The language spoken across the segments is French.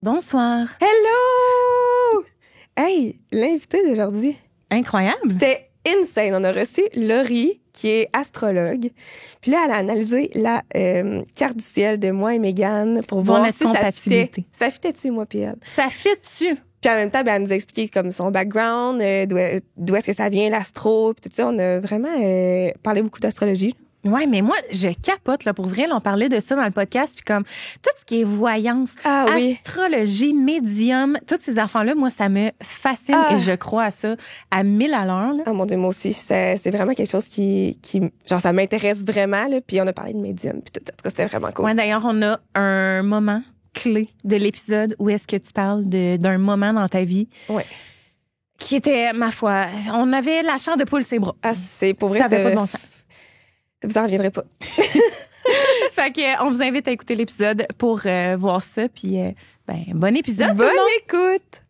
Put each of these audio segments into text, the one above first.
Bonsoir. Hello! Hey, l'invité d'aujourd'hui, Incroyable. c'était insane. On a reçu Laurie, qui est astrologue. Puis là, elle a analysé la carte du ciel de moi et Mégane pour voir notre si ça compatibilité. fitait. Ça fitait-tu, moi puis elle? Ça fit-tu? Puis en même temps, ben, elle nous a expliqué comme son background, d'où est-ce que ça vient, l'astro, puis tout ça. On a vraiment parlé beaucoup d'astrologie. Ouais, mais moi, je capote, là, pour vrai. Là, on parlait de ça dans le podcast, puis comme tout ce qui est voyance, oui. astrologie, médium, toutes ces affaires-là, moi, ça me fascine et je crois à ça à 1000 à l'heure. Là. Oh mon Dieu, moi aussi. C'est vraiment quelque chose qui genre, ça m'intéresse vraiment, là. Puis on a parlé de médium, puis tout ça. En tout cas, c'était vraiment cool. Ouais, d'ailleurs, on a un moment clé de l'épisode où est-ce que tu parles d'un moment dans ta vie. Ouais. Qui était, ma foi, on avait la chair de poule ses bras. Ah, c'est pour vrai, Ça avait pas de bon sens. Vous en reviendrez pas. Fait que on vous invite à écouter l'épisode pour voir ça. Puis, bon épisode. Bonne écoute!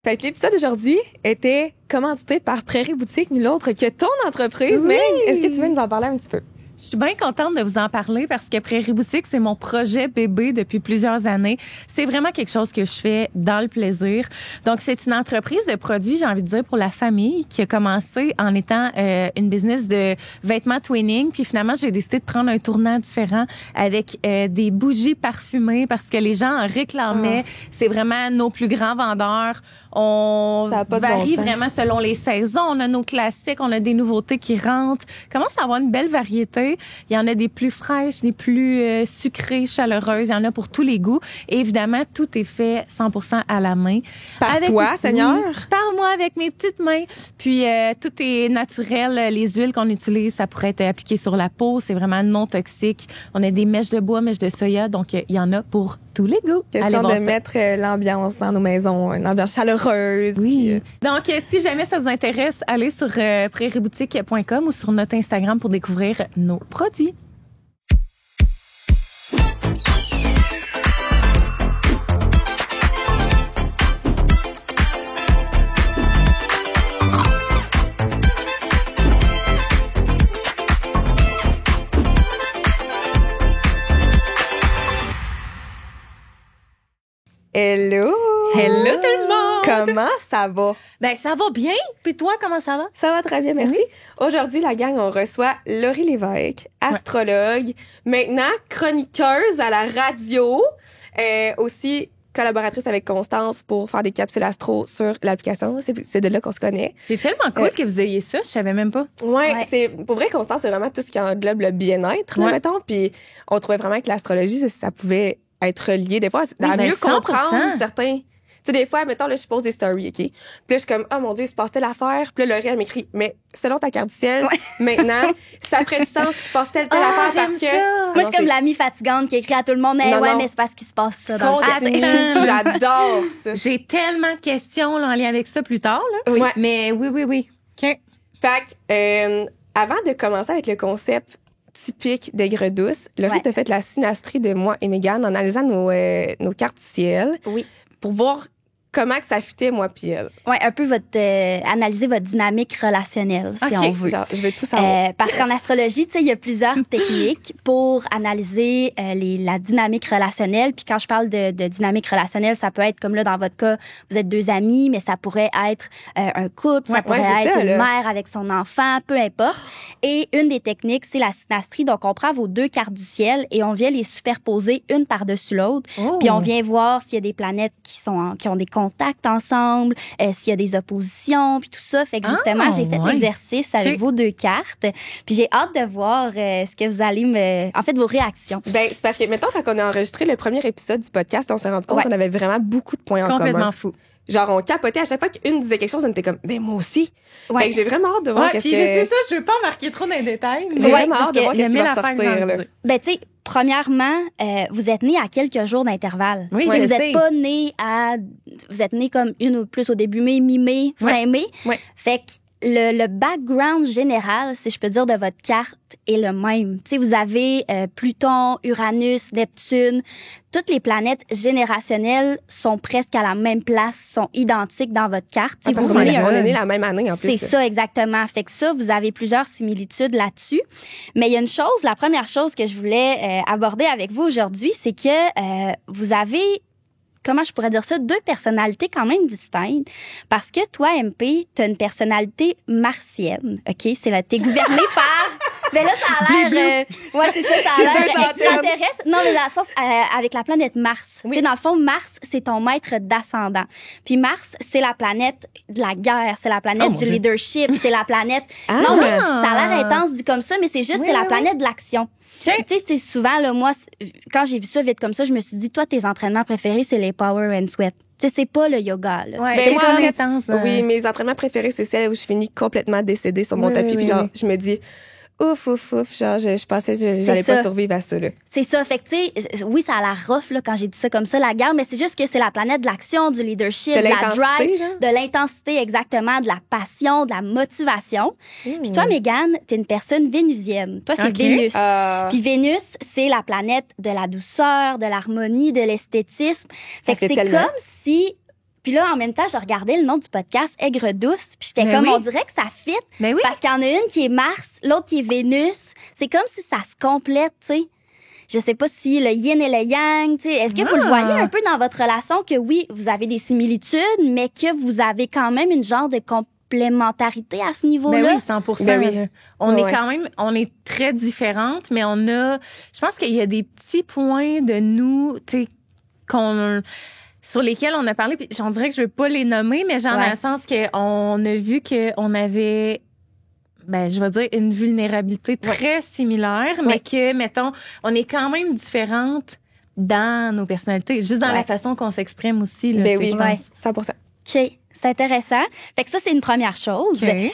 Fait que l'épisode d'aujourd'hui était commandité par Prairie Boutique, nul autre que ton entreprise. Oui. Mais est-ce que tu veux nous en parler un petit peu? Je suis bien contente de vous en parler parce que Prairie Boutique, c'est mon projet bébé depuis plusieurs années. C'est vraiment quelque chose que je fais dans le plaisir. Donc, c'est une entreprise de produits, j'ai envie de dire, pour la famille qui a commencé en étant une business de vêtements twinning. Puis finalement, j'ai décidé de prendre un tournant différent avec des bougies parfumées parce que les gens en réclamaient. C'est vraiment nos plus grands vendeurs. On varie vraiment selon les saisons. On a nos classiques, on a des nouveautés qui rentrent. Commence à avoir une belle variété. Il y en a des plus fraîches, des plus sucrées, chaleureuses. Il y en a pour tous les goûts. Et évidemment, tout est fait 100% à la main. Par toi, Seigneur? Parle-moi avec mes petites mains. Puis, tout est naturel. Les huiles qu'on utilise, ça pourrait être appliqué sur la peau. C'est vraiment non toxique. On a des mèches de bois, mèches de soya. Donc, il y en a pour tous les goûts. Question de mettre l'ambiance dans nos maisons, une ambiance chaleureuse. Oui. Donc, si jamais ça vous intéresse, allez sur prairieboutique.com ou sur notre Instagram pour découvrir nos produits. Hello! Hello tout le monde! Comment ça va? Ben, ça va bien. Puis toi, comment ça va? Ça va très bien, merci. Oui. Aujourd'hui, la gang, on reçoit Laurie Lévesque, astrologue, maintenant chroniqueuse à la radio, aussi collaboratrice avec Constance pour faire des capsules astro sur l'application. C'est de là qu'on se connaît. C'est tellement cool que vous ayez ça. Je savais même pas. Ouais. C'est pour vrai, Constance, c'est vraiment tout ce qui englobe le bien-être, là, mettons. Puis on trouvait vraiment que l'astrologie, ça pouvait être lié. Des fois, à mieux 100%. Comprendre certains... Tu sais, des fois, mettons, là, je pose des stories, OK? Puis là, je suis comme, oh mon Dieu, il se passe telle affaire. Puis là, Laurie, elle m'écrit, mais selon ta carte du ciel, maintenant, ça ferait du sens qu'il se passe telle affaire parce que... Moi, je suis comme l'amie fatigante qui écrit à tout le monde, mais c'est parce qu'il se passe ça dans le ciel. J'adore ça. J'ai tellement de questions là, en lien avec ça plus tard, là. Oui. Mais oui. OK. Fait que, avant de commencer avec le concept typique d'Aigre douce, Laurie t'a fait la synastrie de moi et Mégane en analysant nos cartes du ciel. Oui. Pour voir comment que ça fitait, moi puis elle. Oui, un peu analyser votre dynamique relationnelle, si on veut. Genre, je veux tout savoir. Parce qu'en astrologie, tu sais, il y a plusieurs techniques pour analyser la dynamique relationnelle. Puis quand je parle de dynamique relationnelle, ça peut être comme là, dans votre cas, vous êtes deux amis, mais ça pourrait être un couple, ça pourrait être une mère avec son enfant, peu importe. Et une des techniques, c'est la synastrie. Donc, on prend vos deux cartes du ciel et on vient les superposer une par-dessus l'autre. Oh. Puis on vient voir s'il y a des planètes qui ont des contacts ensemble, s'il y a des oppositions, puis tout ça. Fait que justement, j'ai fait l'exercice avec vos deux cartes. Puis j'ai hâte de voir ce que vous allez vos réactions. Ben, c'est parce que, mettons, quand on a enregistré le premier épisode du podcast, on s'est rendu compte qu'on avait vraiment beaucoup de points en commun. Complètement fou. Genre, on capotait à chaque fois qu'une disait quelque chose, on était comme, ben, moi aussi. Fait que j'ai vraiment hâte de voir qu'est-ce que... c'est ça, je veux pas marquer trop dans les détails. J'ai vraiment hâte de voir qu'est-ce qui va sortir, là. Ben, tu sais, premièrement, vous êtes né à quelques jours d'intervalle. Oui, vous êtes pas né vous êtes né comme une ou plus au début mai, mi-mai, fin mai. Ouais. Fait que le background général, si je peux dire, de votre carte est le même. Tu sais, vous avez Pluton, Uranus, Neptune. Toutes les planètes générationnelles sont presque à la même place, sont identiques dans votre carte. Parce qu'on est né la même année, en plus. C'est ça, exactement. Fait que ça, vous avez plusieurs similitudes là-dessus. Mais il y a une chose, la première chose que je voulais aborder avec vous aujourd'hui, c'est que vous avez comment je pourrais dire ça, 2 personnalités quand même distinctes. Parce que toi, MP, t'as une personnalité martienne, OK? T'es gouverné par... Mais là, ça a l'air... ouais, c'est ça a l'air extraterrestre. Non, mais dans le sens, avec la planète Mars. Oui. Tu sais, dans le fond, Mars, c'est ton maître d'ascendant. Puis Mars, c'est la planète de la guerre, c'est la planète du leadership, c'est la planète... Non, mais ça a l'air intense dit comme ça, mais c'est juste, c'est la planète de l'action. Okay. Tu sais, c'est souvent, là, moi, quand j'ai vu ça vite comme ça, je me suis dit, toi, tes entraînements préférés, c'est les power and sweat. Tu sais, c'est pas le yoga, là. Ouais, c'est pas intense. Oui, mes entraînements préférés, c'est celles où je finis complètement décédée sur mon tapis. Puis genre, je me dis... Ouf. Genre, je pensais que j'allais pas survivre à ça, là. C'est ça. Fait que, tu sais, oui, ça a l'air rough, là, quand j'ai dit ça comme ça, la guerre, mais c'est juste que c'est la planète de l'action, du leadership, de la drive, genre? De l'intensité, exactement, de la passion, de la motivation. Puis toi, Mégane, t'es une personne vénusienne. Toi, c'est Vénus. Puis Vénus, c'est la planète de la douceur, de l'harmonie, de l'esthétisme. Fait que c'est tellement... comme si... Puis là, en même temps, je regardais le nom du podcast, Aigre douce. Puis j'étais comme, on dirait que ça fit. Parce qu'il y en a une qui est Mars, l'autre qui est Vénus. C'est comme si ça se complète, tu sais. Je sais pas si le yin et le yang, tu sais. Est-ce que vous le voyez un peu dans votre relation que oui, vous avez des similitudes, mais que vous avez quand même une genre de complémentarité à ce niveau-là? Ben oui, 100%. On est quand même, on est très différentes, mais on a, je pense qu'il y a des petits points de nous, tu sais, sur lesquels on a parlé, puis j'en dirais que je veux pas les nommer, mais genre dans le sens qu'on a vu qu'on avait, je vais dire, une vulnérabilité très similaire, mais que, mettons, on est quand même différentes dans nos personnalités, juste dans la façon qu'on s'exprime aussi. Là, ben oui, 100%. OK. C'est intéressant. Fait que ça, c'est une première chose. Okay.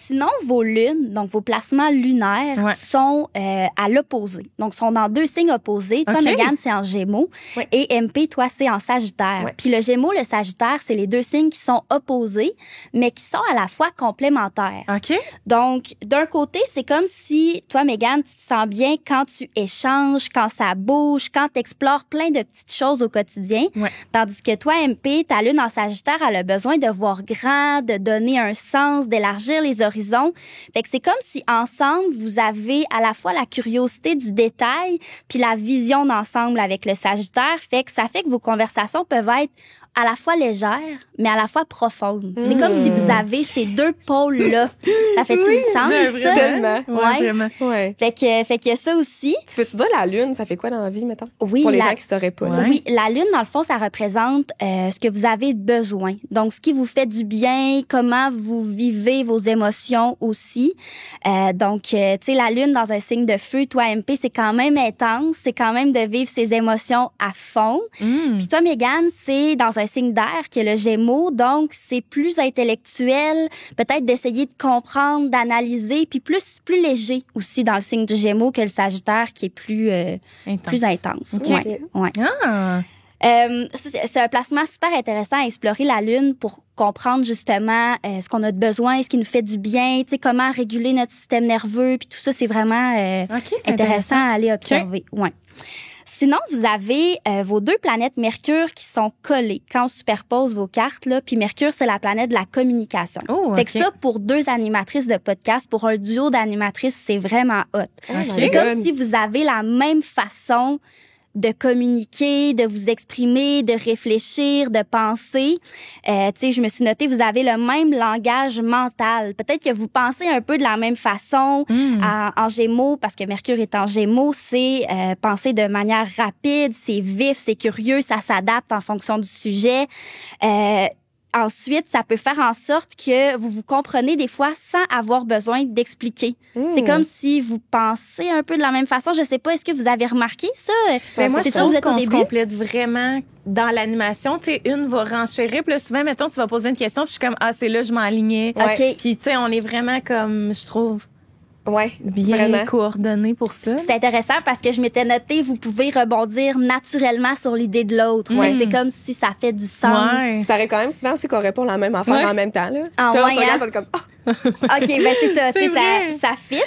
Sinon, vos lunes, donc vos placements lunaires, sont à l'opposé. Donc, sont dans 2 signes opposés. Toi, Mégane, c'est en Gémeaux. Et MP, toi, c'est en Sagittaire. Puis le Gémeaux, le Sagittaire, c'est les 2 signes qui sont opposés, mais qui sont à la fois complémentaires. OK. Donc, d'un côté, c'est comme si, toi, Mégane, tu te sens bien quand tu échanges, quand ça bouge, quand tu explores plein de petites choses au quotidien. Tandis que toi, MP, ta lune en Sagittaire, elle a besoin de voir grand, de donner un sens, d'élargir les horizons. Fait que c'est comme si ensemble, vous avez à la fois la curiosité du détail puis la vision d'ensemble avec le Sagittaire. Fait que vos conversations peuvent être à la fois légères, mais à la fois profondes. C'est comme si vous avez ces 2 pôles-là. Ça fait-tu du sens, ça? Tellement. Vraiment. Fait qu'il y a ça aussi. Tu peux te dire la lune, ça fait quoi dans la vie, mettons? Oui. Pour les gens qui sauraient pas. Oui, la lune, dans le fond, ça représente ce que vous avez besoin. Donc, ce qui vous fait du bien, comment vous vivez vos émotions aussi. Donc, tu sais, la lune dans un signe de feu, toi, MP, c'est quand même intense. C'est quand même de vivre ses émotions à fond. Puis toi, Mégane, c'est dans un signe d'air qui est le Gémeaux, donc c'est plus intellectuel, peut-être d'essayer de comprendre, d'analyser, puis plus léger aussi dans le signe du Gémeaux que le Sagittaire qui est plus intense. Okay. Ouais. C'est un placement super intéressant à explorer la lune pour comprendre justement ce qu'on a de besoin, ce qui nous fait du bien, tu sais, comment réguler notre système nerveux, puis tout ça, c'est vraiment intéressant à aller observer. Ouais. Sinon, vous avez vos 2 planètes Mercure qui sont collées quand on superpose vos cartes, là. Puis Mercure, c'est la planète de la communication. Fait que ça, pour 2 animatrices de podcast, pour un duo d'animatrices, c'est vraiment hot. C'est comme si vous avez la même façon de communiquer, de vous exprimer, de réfléchir, de penser. Tu sais, je me suis notée, vous avez le même langage mental. Peut-être que vous pensez un peu de la même façon en Gémeaux, parce que Mercure est en Gémeaux, c'est penser de manière rapide, c'est vif, c'est curieux, ça s'adapte en fonction du sujet. Ensuite, ça peut faire en sorte que vous vous comprenez des fois sans avoir besoin d'expliquer. C'est comme si vous pensez un peu de la même façon. Je sais pas, est-ce que vous avez remarqué ça? Ben moi, je trouve qu'on se complète vraiment dans l'animation. Tu sais, une va renchérir. Puis là, souvent, mettons, tu vas poser une question, puis je suis comme, c'est là, je m'enlignais. OK. Puis, tu sais, on est vraiment comme, je trouve... bien vraiment coordonné pour ça. C'est intéressant parce que je m'étais noté, vous pouvez rebondir naturellement sur l'idée de l'autre. C'est comme si ça fait du sens. Ça arrive quand même souvent aussi qu'on répond la même affaire en même temps. Là. OK, ben c'est ça. Ça fit.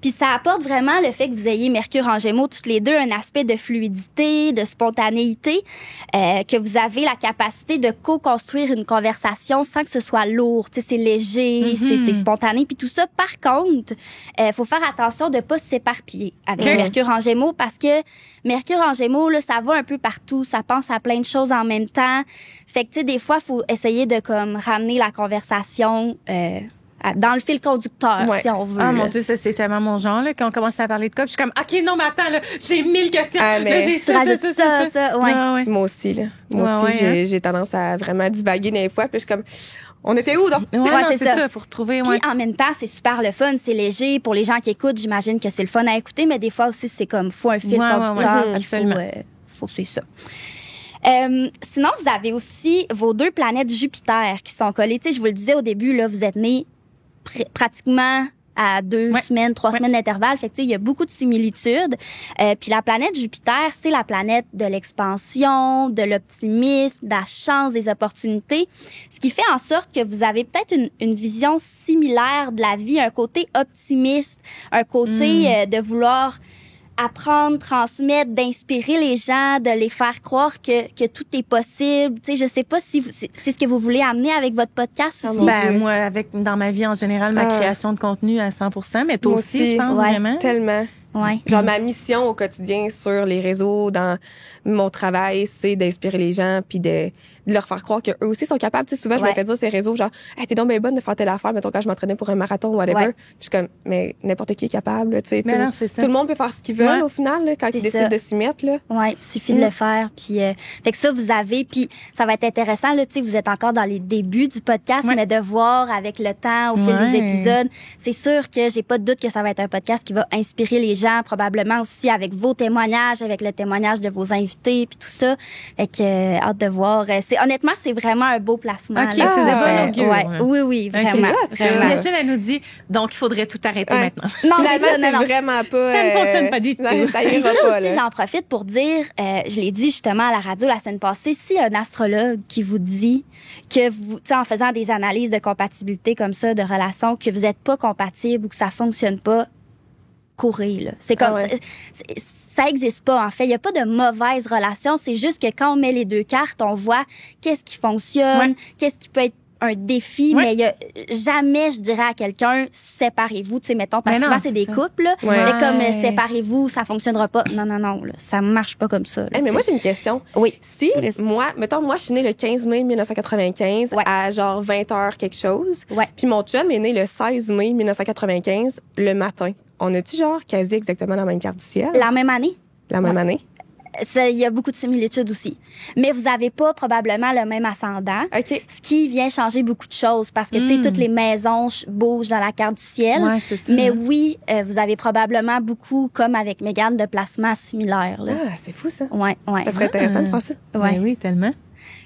Puis ça apporte vraiment le fait que vous ayez Mercure en Gémeaux toutes les deux, un aspect de fluidité, de spontanéité, que vous avez la capacité de co-construire une conversation sans que ce soit lourd. Tu sais, c'est léger, c'est spontané, puis tout ça. Par contre, faut faire attention de pas s'éparpiller avec Mercure en Gémeaux parce que Mercure en Gémeaux, là, ça va un peu partout, ça pense à plein de choses en même temps. Fait que, tu sais, des fois, faut essayer de comme ramener la conversation dans le fil conducteur, si on veut. Ah, mon Dieu, ça, c'est tellement mon genre, là. Quand on commence à parler de couple, je suis comme, OK, non, mais attends, là, j'ai 1000 questions. Là, j'ai ça. Ouais. Ouais. Moi aussi, là. Moi aussi, j'ai tendance à vraiment divaguer des fois, puis je suis comme, on était où, donc? Ouais, non, c'est ça. Faut retrouver, Puis, en même temps, c'est super le fun, c'est léger. Pour les gens qui écoutent, j'imagine que c'est le fun à écouter, mais des fois aussi, c'est comme, faut un fil conducteur. Faut suivre ça. Sinon, vous avez aussi vos 2 planètes Jupiter qui sont collées. Tu sais, je vous le disais au début, là, vous êtes nés pratiquement à 2 semaines, 3 semaines d'intervalle. Fait que, tu sais, il y a beaucoup de similitudes. Puis la planète Jupiter, c'est la planète de l'expansion, de l'optimisme, de la chance, des opportunités. Ce qui fait en sorte que vous avez peut-être une vision similaire de la vie, un côté optimiste, un côté de vouloir apprendre, transmettre, d'inspirer les gens, de les faire croire que tout est possible. Tu sais, je sais pas si c'est ce que vous voulez amener avec votre podcast aussi. Ben, moi, dans ma vie en général, ma création de contenu à 100%, mais toi aussi, je pense vraiment. Tellement. Ouais. Genre, ma mission au quotidien sur les réseaux, dans mon travail, c'est d'inspirer les gens puis de leur faire croire qu'eux aussi sont capables. Tu sais, souvent, je me fais dire ces réseaux, genre, hey, t'es donc bien bonne de faire telle affaire, mettons, quand je m'entraînais pour un marathon ou whatever. Puis je suis comme, mais n'importe qui est capable, tu sais. Tout le monde peut faire ce qu'il veut, au final, là, quand ils décident de s'y mettre, là. Ouais, il suffit de le faire. Puis, fait que ça, vous avez, puis ça va être intéressant, là, tu sais, vous êtes encore dans les débuts du podcast, mais de voir avec le temps, au fil des épisodes, c'est sûr que j'ai pas de doute que ça va être un podcast qui va inspirer les gens, probablement aussi avec vos témoignages, avec le témoignage de vos invités, puis tout ça. Fait que, hâte de voir. Honnêtement, c'est vraiment un beau placement. OK, c'est de bon augure. Oui, vraiment. Vraiment. Michel, elle nous dit, donc, il faudrait tout arrêter maintenant. Non, mais c'est vraiment pas... Ça ne fonctionne pas du tout. Et ça aussi, j'en profite pour dire, je l'ai dit justement à la radio la semaine passée, si un astrologue qui vous dit que vous, tu sais, en faisant des analyses de compatibilité comme ça, de relations, que vous n'êtes pas compatible ou que ça fonctionne pas, courez, là. C'est comme... Ça existe pas, en fait. Il y a pas de mauvaise relation. C'est juste que quand on met les 2 cartes, on voit qu'est-ce qui fonctionne, qu'est-ce qui peut être un défi, mais il y a jamais, je dirais à quelqu'un, séparez-vous, tu sais, mettons, parce que souvent, c'est des couples, là. Mais comme séparez-vous, ça fonctionnera pas. Non, là, ça marche pas comme ça. Là, mais moi, j'ai une question. Oui. Si, moi, je suis née le 15 mai 1995 à genre 20h quelque chose. Puis mon chum est né le 16 mai 1995 le matin. On a-tu genre quasi exactement la même carte du ciel? La même année? La même année? Il y a beaucoup de similitudes aussi. Mais vous avez pas probablement le même ascendant. Ce qui vient changer beaucoup de choses parce que, tu sais, toutes les maisons bougent dans la carte du ciel. Ouais, c'est ça. Mais oui, vous avez probablement beaucoup, comme avec Mégane, de placements similaires, là. Ah, c'est fou, ça. Ouais. Ça serait intéressant de faire ça. Ouais. Oui, tellement.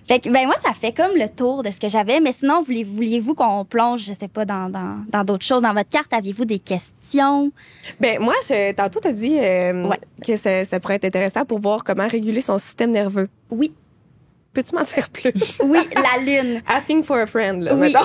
Fait que, moi, ça fait comme le tour de ce que j'avais. Mais sinon, vouliez-vous qu'on plonge, je sais pas, dans d'autres choses dans votre carte? Aviez-vous des questions? Moi, tantôt, t'as dit que ça pourrait être intéressant pour voir comment réguler son système nerveux. Oui. Peux-tu m'en dire plus? Oui, la lune. Asking for a friend, là, mettons.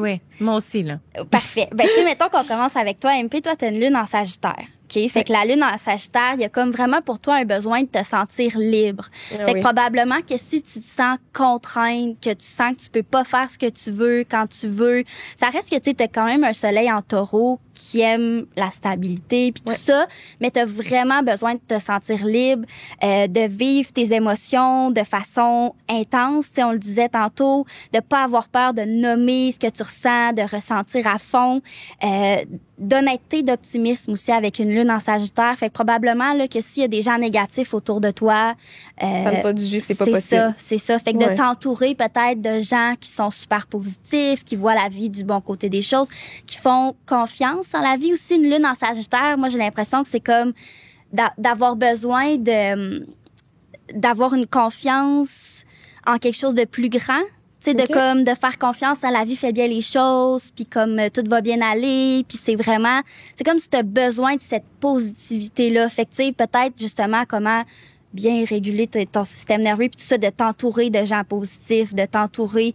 Oui. Moi aussi, là. Parfait. Tu sais, mettons qu'on commence avec toi, MP. Toi, t'as une lune en Sagittaire. OK? Fait que la lune en Sagittaire, il y a comme vraiment pour toi un besoin de te sentir libre. Fait que probablement que si tu te sens contrainte, que tu sens que tu peux pas faire ce que tu veux quand tu veux, ça reste que tu sais, t'as quand même un soleil en Taureau qui aime la stabilité puis tout ça, mais t'as vraiment besoin de te sentir libre, de vivre tes émotions de façon intense, tu sais, on le disait tantôt, de pas avoir peur de nommer ce que tu ressens, de ressentir à fond, d'honnêteté, d'optimisme aussi avec une lune en Sagittaire. Fait que probablement là, que s'il y a des gens négatifs autour de toi... ça me fait du jus, c'est pas possible. C'est ça. Fait que de t'entourer peut-être de gens qui sont super positifs, qui voient la vie du bon côté des choses, qui font confiance en la vie aussi. Une lune en Sagittaire, moi, j'ai l'impression que c'est comme d'avoir besoin d'avoir une confiance en quelque chose de plus grand. Tu sais, de faire confiance à la vie fait bien les choses, puis comme tout va bien aller, puis c'est comme si tu as besoin de cette positivité-là. Fait que, tu sais, peut-être justement comment bien réguler ton système nerveux, puis tout ça, de t'entourer de gens positifs, de t'entourer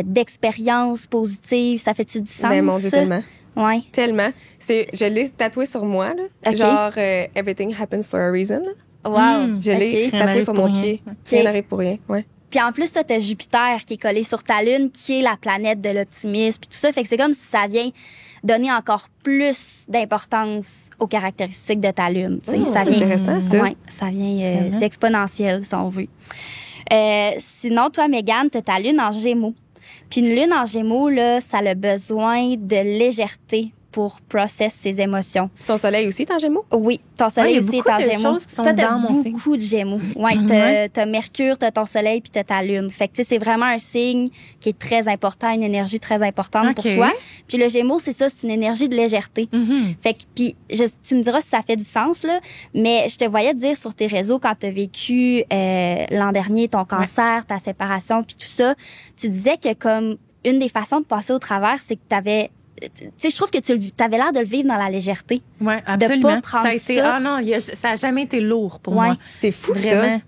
d'expériences positives. Ça fait-tu du sens, mon Dieu, ça? tellement. Ouais. Tellement. Je l'ai tatoué sur moi, là. Okay. Genre, everything happens for a reason. Wow. Je l'ai tatoué sur mon pied. Rien n'arrive pour rien. Ouais. Puis en plus, toi, t'as Jupiter qui est collé sur ta lune, qui est la planète de l'optimisme, puis tout ça. Fait que c'est comme si ça vient donner encore plus d'importance aux caractéristiques de ta lune. Ça c'est intéressant, ça. Ouais, ça vient, c'est exponentiel, si on veut. Sinon, toi, Mégane, t'as ta lune en Gémeaux. Puis une lune en Gémeaux, là, ça a besoin de légèreté pour process ses émotions. Son soleil aussi est en Gémeaux? Oui, ton soleil aussi est en Gémeaux. Toi, t'as beaucoup de Gémeaux. Ouais, t'as Mercure, t'as ton soleil, puis t'as ta lune. Fait que, tu sais, c'est vraiment un signe qui est très important, une énergie très importante pour toi. Puis le Gémeaux, c'est ça, c'est une énergie de légèreté. Fait que, puis tu me diras si ça fait du sens, là, mais je te voyais dire sur tes réseaux quand t'as vécu l'an dernier ton cancer, ta séparation, puis tout ça, tu disais que comme une des façons de passer au travers, c'est que t'avais... Tu sais, je trouve que tu avais l'air de le vivre dans la légèreté. Oui, absolument. De pas prendre ça a été, ça. Ah non, ça a jamais été lourd pour moi. C'est fou, vraiment. Ça.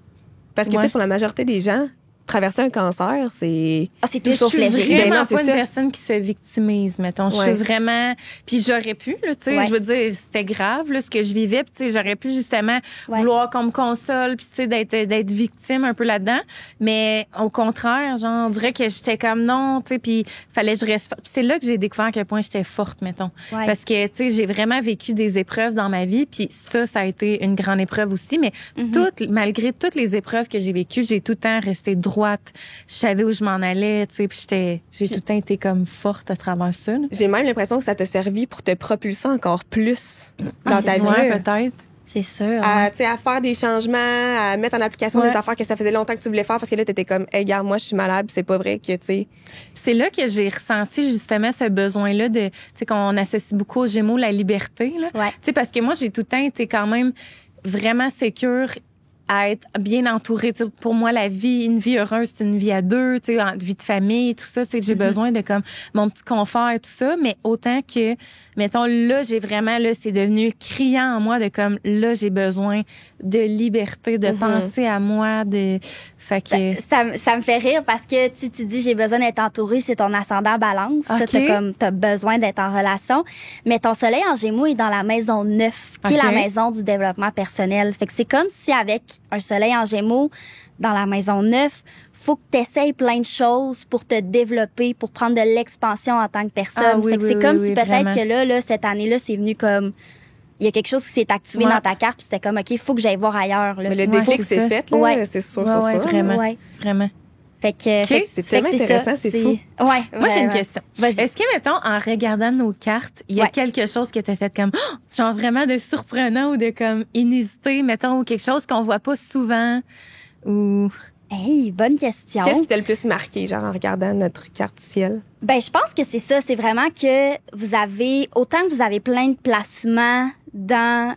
Parce que, tu sais, pour la majorité des gens, traverser un cancer, c'est... Ah, c'est tout sauf léger. Je suis vraiment pas une personne qui se victimise, mettons. Je suis vraiment... Puis j'aurais pu, là, tu sais, je veux dire, c'était grave, là, ce que je vivais. Puis, tu sais, j'aurais pu, justement, vouloir qu'on me console, puis, tu sais, d'être victime un peu là-dedans. Mais au contraire, genre, on dirait que j'étais comme non, tu sais, puis fallait que je reste... Puis c'est là que j'ai découvert à quel point j'étais forte, mettons. Parce que, tu sais, j'ai vraiment vécu des épreuves dans ma vie, puis ça a été une grande épreuve aussi. Mais malgré toutes les épreuves que j'ai vécues, j'ai tout le temps resté droite. Je savais où je m'en allais, tu sais, puis j'ai tout le temps été comme forte à travers ça. Là. J'ai même l'impression que ça t'a servi pour te propulser encore plus dans ta vie. Peut-être. C'est sûr. À faire des changements, à mettre en application des affaires que ça faisait longtemps que tu voulais faire parce que là, t'étais comme, hey, regarde, moi, je suis malade, c'est pas vrai que, tu sais. C'est là que j'ai ressenti justement ce besoin-là de, tu sais, qu'on associe beaucoup aux Gémeaux, la liberté, là. Tu sais, parce que moi, j'ai tout le temps été quand même vraiment sécure à être bien entourée. T'sais, pour moi, une vie heureuse, c'est une vie à deux, tu sais, vie de famille, tout ça. Tu sais, j'ai besoin de comme mon petit confort et tout ça, mais autant que, mettons, là, j'ai vraiment, là, c'est devenu criant en moi de comme, là, j'ai besoin de liberté, de penser à moi, fait que... Ça me fait rire parce que tu dis j'ai besoin d'être entourée, c'est ton ascendant balance. Ça, t'as besoin d'être en relation. Mais ton soleil en Gémeaux est dans la maison 9, qui est la maison du développement personnel. Fait que c'est comme si avec un soleil en Gémeaux dans la maison 9, faut que tu essayes plein de choses pour te développer, pour prendre de l'expansion en tant que personne. Fait que c'est comme si peut-être que là, cette année-là, c'est venu comme... Il y a quelque chose qui s'est activé dans ta carte, puis c'était comme, OK, il faut que j'aille voir ailleurs. Là. Mais le déclic c'est fait, là, c'est sûr, vraiment. Vraiment. Fait que, c'est tellement intéressant, c'est fou. Ouais. Moi, j'ai une question. Vas-y. Est-ce que, mettons, en regardant nos cartes, il y a quelque chose que t'as fait comme, genre vraiment de surprenant ou de comme inusité, mettons, ou quelque chose qu'on voit pas souvent, ou... Hey, bonne question. Qu'est-ce qui t'a le plus marqué, genre, en regardant notre carte du ciel? Ben, je pense que c'est ça. C'est vraiment que autant que vous avez plein de placements dans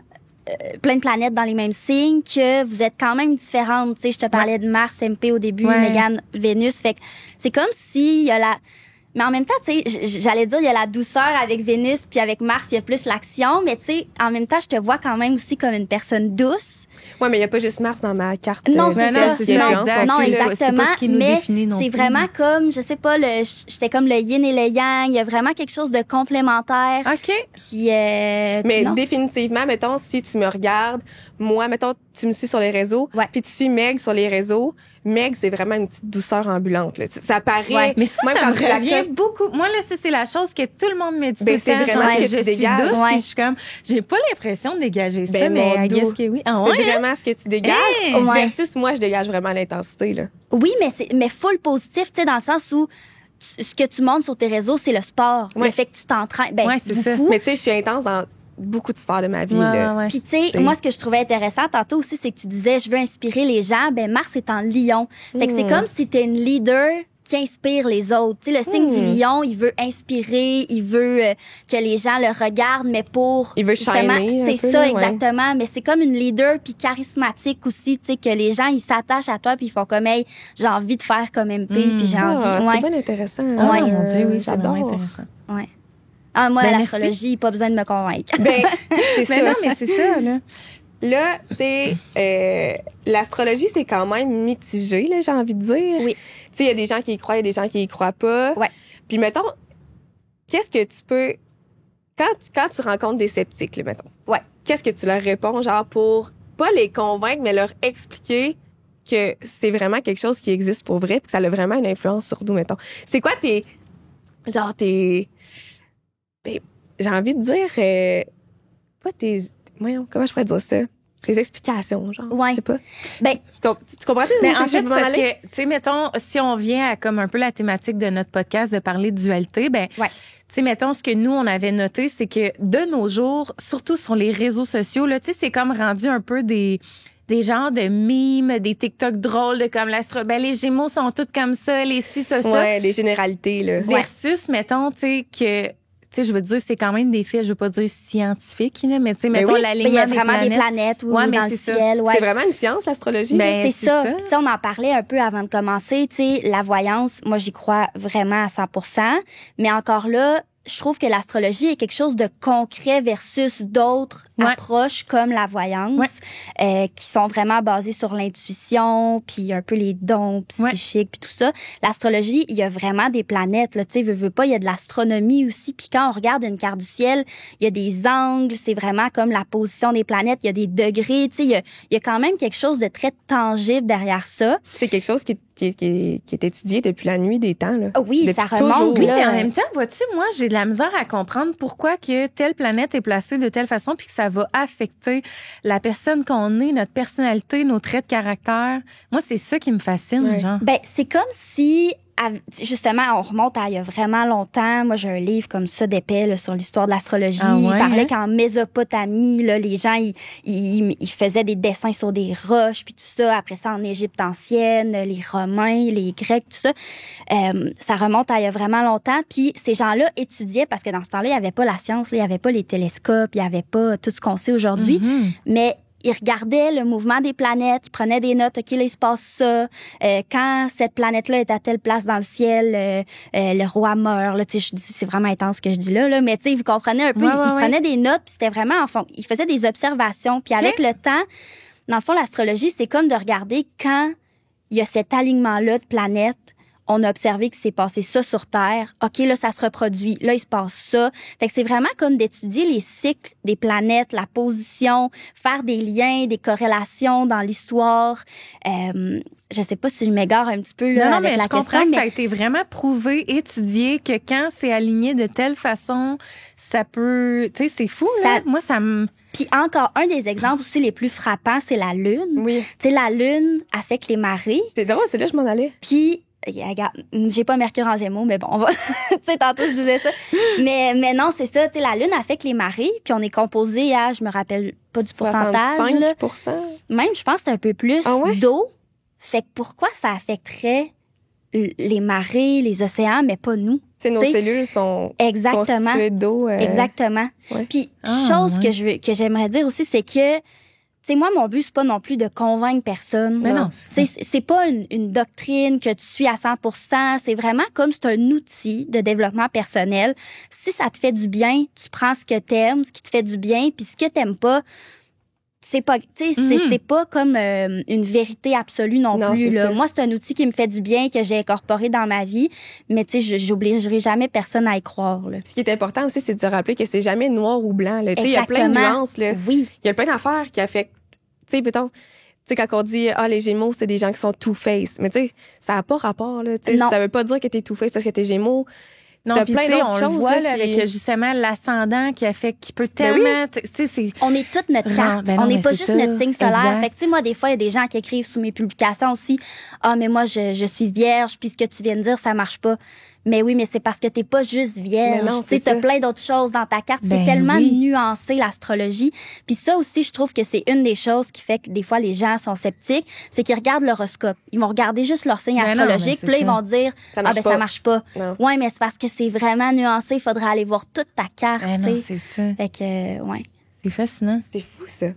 plein de planètes dans les mêmes signes, que vous êtes quand même différentes. Tu sais, je te parlais de Mars, MP au début, Mégane, Vénus. Fait que c'est comme si il y a mais en même temps, tu sais, j'allais dire, il y a la douceur avec Vénus, puis avec Mars, il y a plus l'action. Mais tu sais, en même temps, je te vois quand même aussi comme une personne douce. Ouais, mais il n'y a pas juste Mars dans ma carte. Non, c'est ça. Non, exactement. C'est pas ce qui nous définit non c'est plus. vraiment comme, je sais pas, j'étais comme le yin et le yang. Il y a vraiment quelque chose de complémentaire. OK. Puis, mais définitivement, mettons, si tu me regardes, moi, mettons, tu me suis sur les réseaux, puis tu suis Meg sur les réseaux. Meg, c'est vraiment une petite douceur ambulante. Là. Ça paraît... Mais ça me revient beaucoup. Moi, là, ça, c'est la chose que tout le monde me dit. C'est vraiment ce que tu dégages. Douce, je suis comme, j'ai pas l'impression de dégager ça, mais I guess que oui. C'est vraiment ce que tu dégages. Versus moi, je dégage vraiment l'intensité. Là. Oui, mais full positif, tu sais, dans le sens où ce que tu montres sur tes réseaux, c'est le sport. Le fait que tu t'entraînes. C'est ça. Mais tu sais, je suis intense dans beaucoup de sphères de ma vie. Puis tu sais, moi, ce que je trouvais intéressant tantôt aussi, c'est que tu disais, je veux inspirer les gens. Ben Mars est en Lion. Fait que c'est comme si t'es une leader qui inspire les autres. Tu sais, le signe du lion, il veut inspirer, il veut que les gens le regardent, mais pour... Il veut shiner c'est ça, exactement. Mais c'est comme une leader, puis charismatique aussi, tu sais, que les gens, ils s'attachent à toi, puis ils font comme, hey, j'ai envie de faire comme MP, puis j'ai envie... C'est bien intéressant. Ouais. Mon Dieu, oui, j'adore. C'est vraiment intéressant. Ouais. Ah, moi, l'astrologie, pas besoin de me convaincre. Ben, c'est ça. Non, mais c'est ça, là. Là, tu sais, l'astrologie, c'est quand même mitigé, là, j'ai envie de dire. Oui. Tu sais, il y a des gens qui y croient, il y a des gens qui y croient pas. Ouais. Puis, mettons, qu'est-ce que tu peux quand tu rencontres des sceptiques, là, mettons, Ouais. qu'est-ce que tu leur réponds, genre, pour pas les convaincre, mais leur expliquer que c'est vraiment quelque chose qui existe pour vrai, puis que ça a vraiment une influence sur nous, mettons. C'est quoi tes... Ben, j'ai envie de dire... pas tes... Voyons, comment je pourrais dire ça? Tes explications, genre, Ouais. je sais pas. Ben, tu comprends-tu? Mais en fait, c'est parce que, tu sais, mettons, si on vient à comme un peu la thématique de notre podcast de parler de dualité, ben, ouais. tu sais, mettons, ce que nous, on avait noté, c'est que de nos jours, surtout sur les réseaux sociaux, là, tu sais, c'est comme rendu un peu des genres de mimes, des TikTok drôles de comme ben, les Gémeaux sont toutes comme ça, les ci, ça. Ouais, des généralités, là. Versus, mettons, tu sais, que... Tu sais, je veux dire, c'est quand même des faits, je veux pas dire scientifiques, là, mais tu sais, mettons, l'alignement il y a vraiment des planètes ouais, dans le ciel. Ouais. C'est vraiment une science, l'astrologie? Ben, c'est ça. Puis, tu sais, on en parlait un peu avant de commencer. Tu sais, la voyance, moi, j'y crois vraiment à 100%. Mais encore là, je trouve que l'astrologie est quelque chose de concret versus d'autres approches comme la voyance, qui sont vraiment basées sur l'intuition, puis un peu les dons psychiques, puis tout ça. L'astrologie, il y a vraiment des planètes, là, tu sais, veux pas, il y a de l'astronomie aussi. Puis quand on regarde une carte du ciel, il y a des angles, c'est vraiment comme la position des planètes, il y a des degrés, tu sais, il y a quand même quelque chose de très tangible derrière ça. C'est quelque chose qui est étudié depuis la nuit des temps, là. Oui, depuis ça remonte. Oui, mais en même temps, vois-tu, moi, j'ai de la misère à comprendre pourquoi que telle planète est placée de telle façon puis que ça va affecter la personne qu'on est, notre personnalité, nos traits de caractère. Moi, c'est ça qui me fascine, genre. Ben, c'est comme si... Justement, on remonte à il y a vraiment longtemps. Moi, j'ai un livre comme ça d'épais là, sur l'histoire de l'astrologie. Il parlait qu'en Mésopotamie, là, les gens, ils faisaient des dessins sur des roches, puis tout ça. Après ça, en Égypte ancienne, les Romains, les Grecs, tout ça. Ça remonte à il y a vraiment longtemps. Puis ces gens-là étudiaient, parce que dans ce temps-là, il n'y avait pas la science, là, il n'y avait pas les télescopes, il n'y avait pas tout ce qu'on sait aujourd'hui. Mais ils regardaient le mouvement des planètes, ils prenaient des notes, OK, là, il se passe ça. Quand cette planète-là est à telle place dans le ciel, le roi meurt. Là, tu sais, je dis, c'est vraiment intense ce que je dis là, mais tu sais, vous comprenez un peu, ils prenaient des notes, puis c'était vraiment, ils faisaient des observations. Puis avec le temps, dans le fond, l'astrologie, c'est comme de regarder quand il y a cet alignement-là de planètes. On a observé que c'est passé ça sur Terre. OK, là, ça se reproduit. Là, il se passe ça. Fait que c'est vraiment comme d'étudier les cycles des planètes, la position, faire des liens, des corrélations dans l'histoire. Je sais pas si je m'égare un petit peu là, avec la question. Je comprends que ça a été vraiment prouvé, étudié, que quand c'est aligné de telle façon, ça peut... Tu sais, c'est fou, là. Moi, ça me... Puis encore un des exemples aussi les plus frappants, c'est la Lune. Oui. Tu sais, la Lune affecte les marées. C'est drôle, c'est là que je m'en allais. Puis... Regarde, j'ai pas Mercure en Gémeaux, mais bon, on va... tu sais, tantôt, je disais ça. Mais non, c'est ça. Tu sais, la Lune affecte les marées, puis on est composé à, je me rappelle pas du pourcentage. 65%? Même, je pense que c'est un peu plus d'eau. Fait que pourquoi ça affecterait les marées, les océans, mais pas nous? T'sais, nos cellules sont constituées d'eau. Exactement. Ouais. Puis, que j'aimerais dire aussi, c'est que tu sais, moi, mon but, c'est pas non plus de convaincre personne. Mais non. C'est pas une doctrine que tu suis à 100%. C'est vraiment comme c'est un outil de développement personnel. Si ça te fait du bien, tu prends ce que t'aimes, ce qui te fait du bien, puis ce que t'aimes pas, c'est pas, tu sais, c'est pas comme une vérité absolue non plus. Là. Moi, c'est un outil qui me fait du bien, que j'ai incorporé dans ma vie, mais tu sais, j'obligerai jamais personne à y croire. Là. Ce qui est important aussi, c'est de se rappeler que c'est jamais noir ou blanc. Tu sais, il y a plein de nuances. Là. Oui. Il y a plein d'affaires qui affectent. Tu sais, mettons, quand on dit les Gémeaux, c'est des gens qui sont two-face, mais tu sais, ça n'a pas rapport. Là. Ça veut pas dire que t'es two-face parce que t'es Gémeaux. Non, puis tu sais, on le voit là, avec justement l'ascendant qui peut tellement... On est toute notre carte. On n'est pas juste notre signe solaire. Exact. Fait que tu sais, moi, des fois, il y a des gens qui écrivent sous mes publications aussi, « Ah, mais moi, je suis vierge, puis ce que tu viens de dire, ça marche pas. » Mais oui, mais c'est parce que t'es pas juste vierge. Tu sais, t'as plein d'autres choses dans ta carte. C'est tellement nuancé, l'astrologie. Puis ça aussi, je trouve que c'est une des choses qui fait que des fois, les gens sont sceptiques. C'est qu'ils regardent l'horoscope. Ils vont regarder juste leur signe astrologique. Puis là, ils vont dire, ça marche pas. Ouais, mais c'est parce que c'est vraiment nuancé. Il faudrait aller voir toute ta carte. Non, c'est ça. Fait que, ouais. C'est fascinant. C'est fou, ça.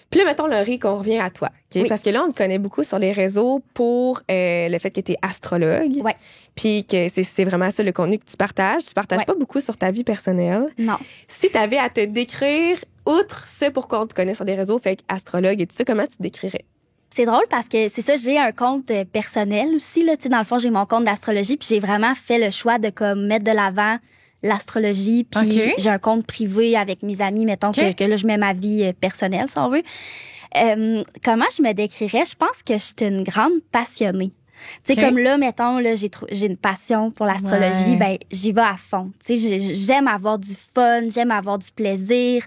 Puis là, mettons, Laurie, qu'on revient à toi. Okay? Oui. Parce que là, on te connaît beaucoup sur les réseaux pour le fait que tu es astrologue. Ouais. Puis que c'est vraiment ça le contenu que tu partages. Tu partages pas beaucoup sur ta vie personnelle. Non. Si tu avais à te décrire, outre ce pourquoi on te connaît sur les réseaux, fait astrologue et tout ça, comment tu te décrirais? C'est drôle parce que c'est ça, j'ai un compte personnel aussi. Là, dans le fond, j'ai mon compte d'astrologie puis j'ai vraiment fait le choix de comme mettre de l'avant l'astrologie, puis j'ai un compte privé avec mes amis, mettons que là, je mets ma vie personnelle, si on veut. Comment je me décrirais? Je pense que je suis une grande passionnée. Tu sais, comme là, mettons, là, j'ai une passion pour l'astrologie, ben, j'y vais à fond. Tu sais, j'aime avoir du fun, j'aime avoir du plaisir.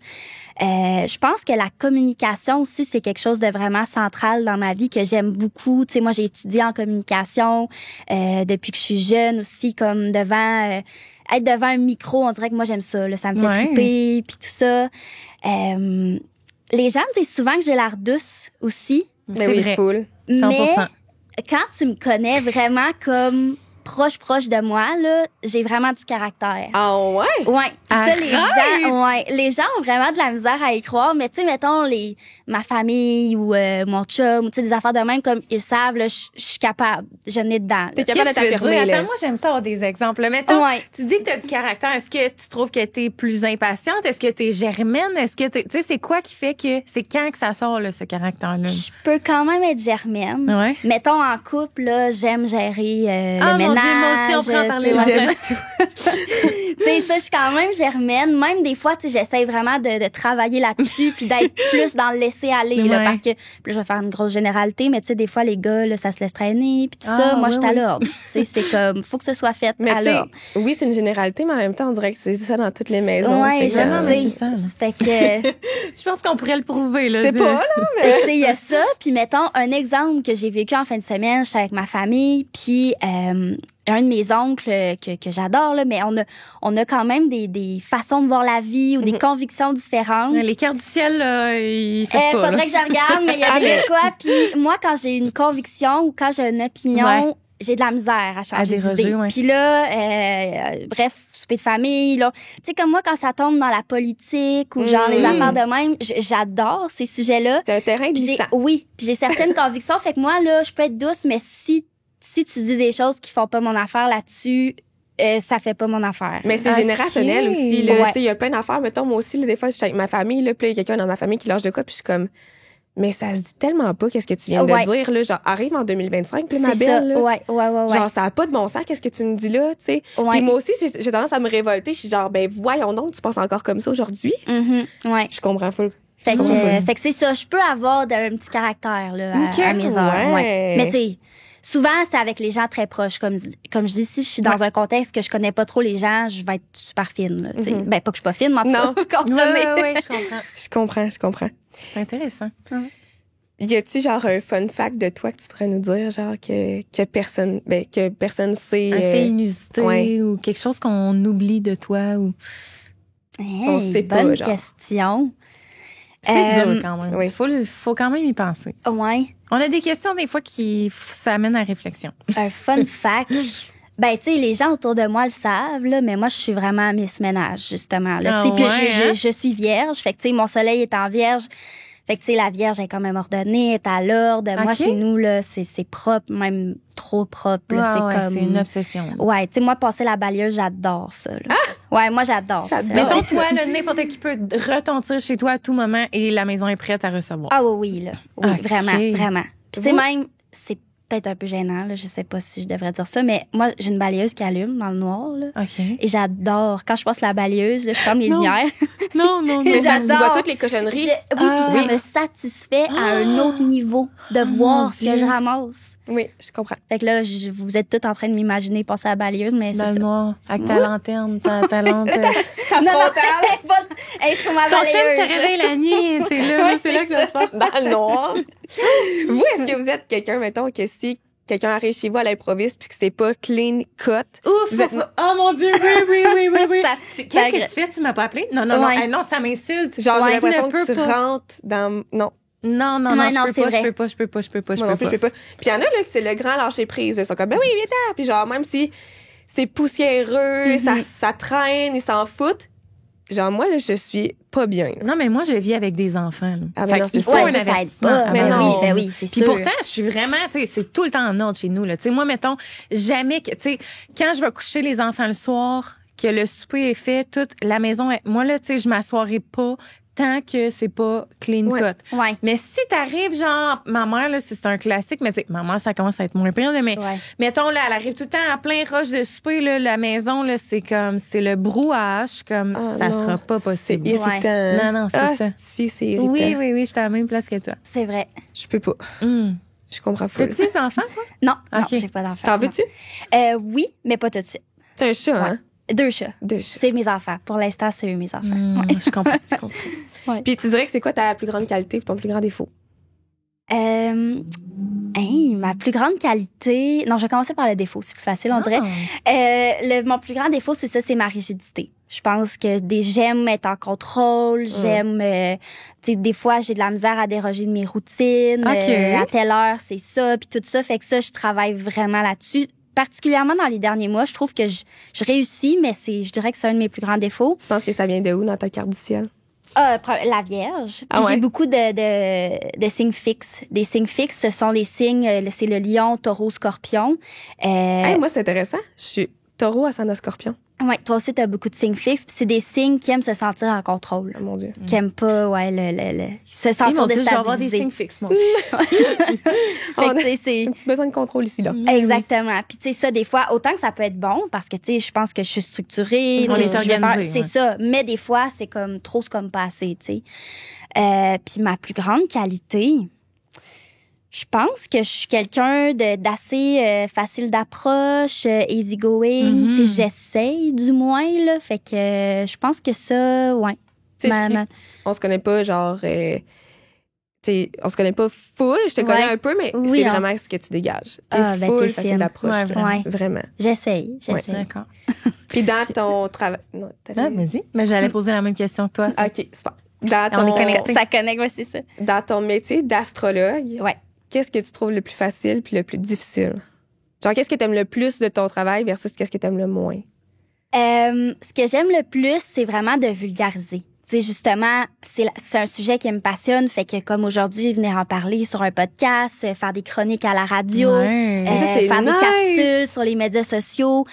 Je pense que la communication aussi, c'est quelque chose de vraiment central dans ma vie que j'aime beaucoup. Tu sais, moi, j'ai étudié en communication depuis que je suis jeune aussi, comme être devant un micro, on dirait que moi, j'aime ça. Là, ça me fait triper, puis tout ça. Les gens me disent souvent que j'ai l'air douce aussi. Mais oui, vrai. Full. 100%. Mais quand tu me connais vraiment comme proche de moi, là, j'ai vraiment du caractère. Ah ouais? Ouais. Ça, les gens ont vraiment de la misère à y croire, mais tu sais, mettons, ma famille ou mon chum, tu sais, des affaires de même, comme ils savent, là, je suis capable, je n'ai dedans. T'es capable de t'affirmer, là. Attends, moi, j'aime ça avoir des exemples. Mettons, tu dis que t'as du caractère. Est-ce que tu trouves que t'es plus impatiente? Est-ce que t'es germaine? Est-ce que tu sais, c'est quoi qui fait que, c'est quand que ça sort, là, ce caractère-là? Je peux quand même être germaine. Ouais. Mettons, en couple, là, j'aime gérer le ménage. Moi aussi, on prend par les tu sais, ça, je suis quand même germaine. Même des fois, tu sais, j'essaie vraiment de travailler là-dessus puis d'être plus dans le laisser aller, là, parce que, puis je vais faire une grosse généralité, mais tu sais, des fois, les gars, là, ça se laisse traîner puis tout ça. Moi, je suis à l'ordre. Tu sais, c'est comme, faut que ce soit fait à l'ordre. Oui, c'est une généralité, mais en même temps, on dirait que c'est ça dans toutes les maisons. Ouais, c'est ça. Fait que, je pense qu'on pourrait le prouver, là. C'est pas, là, mais. Tu sais, il y a ça. Puis, mettons, un exemple que j'ai vécu en fin de semaine, j'étais avec ma famille, puis, un de mes oncles que j'adore, là, mais on a quand même des façons de voir la vie ou des convictions différentes. Les cartes du ciel, là, il fait pas. Faudrait que je regarde, mais il y a des quoi. Puis moi, quand j'ai une conviction ou quand j'ai une opinion, j'ai de la misère à changer d'idée. Puis là, bref, souper de famille, là. Tu sais, comme moi, quand ça tombe dans la politique ou genre les affaires de même, j'adore ces sujets-là. C'est un terrain glissant. Oui, puis j'ai certaines convictions. Fait que moi, là, je peux être douce, mais si tu dis des choses qui font pas mon affaire là-dessus, ça fait pas mon affaire. Mais c'est générationnel aussi, là. Tu sais, il y a plein d'affaires. Mettons, moi aussi, là, des fois, je suis avec ma famille, là, puis il y a quelqu'un dans ma famille qui lâche de quoi, puis je suis comme, mais ça se dit tellement pas, qu'est-ce que tu viens de dire, là. Genre, arrive en 2025, puis ma belle, là. Ouais. Genre, ça a pas de bon sens, qu'est-ce que tu me dis là, tu sais. Puis moi aussi, j'ai tendance à me révolter. Je suis genre, ben, voyons donc, tu penses encore comme ça aujourd'hui. Ouais. Je comprends full. Fait que c'est ça. Je peux avoir un petit caractère, là, à mes heures. Ouais. Mais tu sais, souvent, c'est avec les gens très proches. Comme je dis, si je suis dans un contexte que je connais pas trop les gens, je vais être super fine. Là, ben, pas que je suis pas fine, mais en tout cas, vous comprenez. Oui, je comprends. C'est intéressant. Y a-tu genre un fun fact de toi que tu pourrais nous dire, genre que personne sait? Un fait inusité ou quelque chose qu'on oublie de toi ou... on sait pas, bonne genre. question. C'est dur quand même. Oui. Faut quand même y penser. Ouais. On a des questions des fois qui ça amène à réflexion. Un fun fact. Ben, tu sais, les gens autour de moi le savent, là, mais moi, je suis vraiment Miss Ménage, justement. Là. Puis je suis vierge. Fait que, tu sais, mon soleil est en vierge. Fait que, tu sais, la vierge est quand même ordonnée, est à l'ordre. Moi, chez nous, là, c'est propre, même trop propre. Là, c'est une obsession. Ouais, tu sais, moi, passer la balayeuse, j'adore ça. Là. Ouais, moi, j'adore. Mettons, toi, n'importe qui peut retentir chez toi à tout moment et la maison est prête à recevoir. Ah oui, là. Oui, vraiment. Puis, tu sais, même, c'est peut-être un peu gênant, là, je sais pas si je devrais dire ça, mais moi, j'ai une balayeuse qui allume dans le noir, là. Et j'adore. Quand je passe la balayeuse, là, je ferme les lumières. Non. Mais ça se voit toutes les cochonneries. Puis ça me satisfait à un autre niveau de voir ce que je ramasse. Oui, je comprends. Fait que là, vous êtes tous en train de m'imaginer passer à la balayeuse, mais dans c'est le noir, avec ta lanterne, ta lampe. Ça frontale. Sur ma ton balayeuse. chum se réveille la nuit, t'es là, c'est là que ça se passe. Dans le noir. Vous, est-ce que vous êtes quelqu'un, mettons, que si quelqu'un arrive chez vous à l'improviste puis que c'est pas clean cut. Ouf! Oh mon Dieu, oui. Qu'est-ce que tu fais? Tu m'as pas appelé? Non, non, ça m'insulte. Genre, j'ai l'impression que tu rentres dans... Non, je peux pas. Puis il y en a, là, que c'est le grand lâcher prise. Ils sont comme, ben oui, viens-t'en. Puis genre, même si c'est poussiéreux, ça traîne, ils s'en foutent. Genre, moi, là, je suis pas bien. Non, mais moi, je vis avec des enfants. Il faut un avertissement. Ben oui, c'est sûr. Puis pourtant, je suis vraiment, tu sais, c'est tout le temps en ordre chez nous, là. Tu sais, moi, mettons, jamais que, tu sais, quand je vais coucher les enfants le soir, que le souper est fait, toute la maison est, moi, là, tu sais, je m'assoirai pas tant que c'est pas clean cut. Ouais. Mais si t'arrives, genre, ma mère, là, c'est un classique, mais tu sais, ma mère, ça commence à être moins pire, là, mais mettons, là, elle arrive tout le temps à plein roche de souper, là, la maison, là, c'est le brouillage, comme ça sera pas possible. C'est irritant. Non, c'est ça. C'est irritant. Oui, je suis à la même place que toi. C'est vrai. Je peux pas. Je comprends pas. T'as-tu des enfants, toi? Non, j'ai pas d'enfants. T'en veux-tu? Oui, mais pas tout de suite. T'as un chat, hein? 2 chats. C'est mes enfants. Pour l'instant, c'est eux mes enfants. Je comprends. Ouais. Puis tu dirais que c'est quoi ta plus grande qualité et ton plus grand défaut? Ma plus grande qualité... Non, je vais commencer par le défaut, c'est plus facile, on dirait. Mon plus grand défaut, c'est ça, c'est ma rigidité. Je pense que j'aime être en contrôle, j'aime... des fois, j'ai de la misère à déroger de mes routines. À telle heure, c'est ça, puis tout ça. Fait que ça, je travaille vraiment là-dessus. Particulièrement dans les derniers mois, je trouve que je réussis, mais je dirais que c'est un de mes plus grands défauts. Tu penses que ça vient de où dans ta carte du ciel? La Vierge. Puis j'ai beaucoup de signes fixes. Des signes fixes, ce sont les signes, c'est le lion, taureau, scorpion. Moi, c'est intéressant. Je suis taureau, ascendant scorpion. Oui, toi aussi, t'as beaucoup de signes fixes. Puis c'est des signes qui aiment se sentir en contrôle. Oh mon Dieu. Qui aiment pas, se sentir déstabilisé. Je vais avoir des signes fixes, moi aussi. On a un petit besoin de contrôle ici, là. Exactement. Puis tu sais, ça, des fois, autant que ça peut être bon, parce que, tu sais, je pense que je suis structurée. On est organisé. C'est ça. Mais des fois, c'est comme trop, c'est comme pas assez, tu sais. Puis ma plus grande qualité... Je pense que je suis quelqu'un d'assez facile d'approche, easygoing. Tu sais, j'essaye du moins, là. Fait que je pense que ça, on se connaît pas, genre... on se connaît pas full. Je te connais un peu, mais c'est vraiment ce que tu dégages. T'es full, facile d'approche. Vraiment. J'essaye. D'accord. Puis dans ton travail... Non, vas-y. Mais j'allais poser la même question que toi. OK, super. On est connectés. Ça connecte, c'est ça. Dans ton métier d'astrologue... Qu'est-ce que tu trouves le plus facile puis le plus difficile? Genre, qu'est-ce que tu aimes le plus de ton travail versus qu'est-ce que tu aimes le moins? Ce que j'aime le plus, c'est vraiment de vulgariser. Tu sais, justement, c'est un sujet qui me passionne. Fait que comme aujourd'hui, venir en parler sur un podcast, faire des chroniques à la radio, faire des capsules sur les médias sociaux,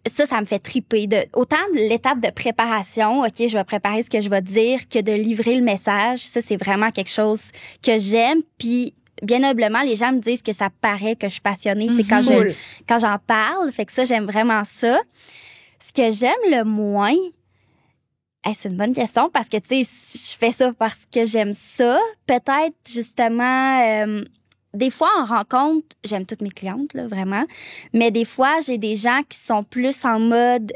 ça me fait triper. Autant de l'étape de préparation, OK, je vais préparer ce que je vais dire, que de livrer le message. Ça, c'est vraiment quelque chose que j'aime. Puis bien humblement, les gens me disent que ça paraît que je suis passionnée, tu sais, quand j'en parle. Fait que ça, j'aime vraiment ça. Ce que j'aime le moins, c'est une bonne question parce que, tu sais, je fais ça parce que j'aime ça. Peut-être, justement, des fois, en rencontre, j'aime toutes mes clientes, là, vraiment. Mais des fois, j'ai des gens qui sont plus en mode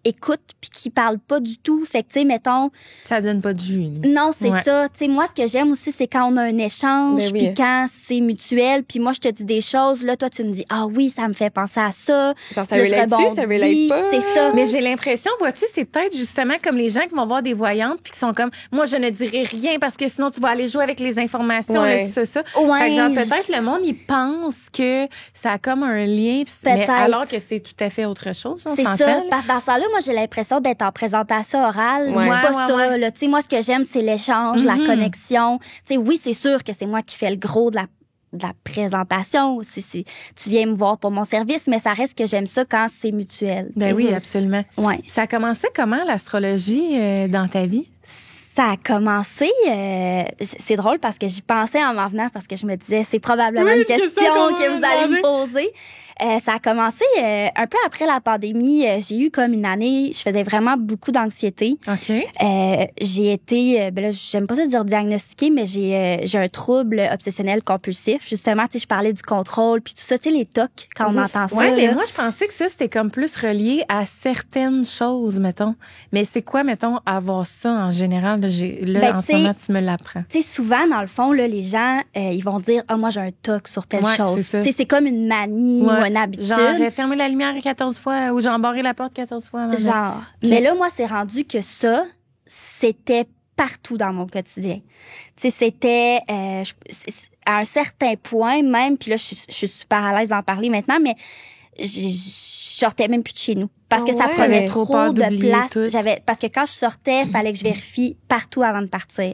écoute puis qui parlent pas du tout. Fait que, tu sais, mettons... Ça donne pas de jus. Non, c'est ça. Tu sais, moi, ce que j'aime aussi, c'est quand on a un échange puis quand c'est mutuel. Puis moi, je te dis des choses. Là, toi, tu me dis, ah oui, ça me fait penser à ça. Genre, ça relate ça relate pas. C'est ça. Mais j'ai l'impression, vois-tu, c'est peut-être justement comme les gens qui vont voir des voyantes puis qui sont comme, moi, je ne dirai rien parce que sinon, tu vas aller jouer avec les informations. Là, c'est ça. Ouais. Fait que genre, peut-être le monde, il pense que ça a comme un lien. Mais alors que c'est tout à fait autre chose. C'est ça. Parce que dans ce temps-là, moi, j'ai l'impression d'être en présentation orale. C'est pas ça. Là. Tu sais, moi, ce que j'aime, c'est l'échange, la connexion. Tu sais, oui, c'est sûr que c'est moi qui fais le gros de la présentation. Si tu viens me voir pour mon service, mais ça reste que j'aime ça quand c'est mutuel. Ben oui, absolument. Ouais. Ça a commencé comment, l'astrologie, dans ta vie? Ça a commencé, c'est drôle parce que j'y pensais en m'en venant parce que je me disais, c'est probablement une question que vous allez me poser. Ça a commencé un peu après la pandémie. J'ai eu comme une année, je faisais vraiment beaucoup d'anxiété. OK. J'ai été, là, j'aime pas ça dire diagnostiquée, mais j'ai un trouble obsessionnel compulsif. Justement, tu sais, je parlais du contrôle puis tout ça, tu sais, les TOC, quand on entend ça. Oui, mais moi, je pensais que ça, c'était comme plus relié à certaines choses, mettons. Mais c'est quoi, mettons, avoir ça en général? En ce moment, tu me l'apprends. Tu sais, souvent, dans le fond, là, les gens, ils vont dire, moi, j'ai un TOC sur telle chose. Tu sais, c'est comme une manie ou une habitude. Genre, fermer la lumière 14 fois ou genre, barrer la porte 14 fois. Genre. Mais là, moi, c'est rendu que ça, c'était partout dans mon quotidien. Tu sais, c'était à un certain point même, puis là, je suis super à l'aise d'en parler maintenant, mais je sortais même plus de chez nous. Parce que ça prenait trop de place. Parce que quand je sortais, fallait que je vérifie partout avant de partir.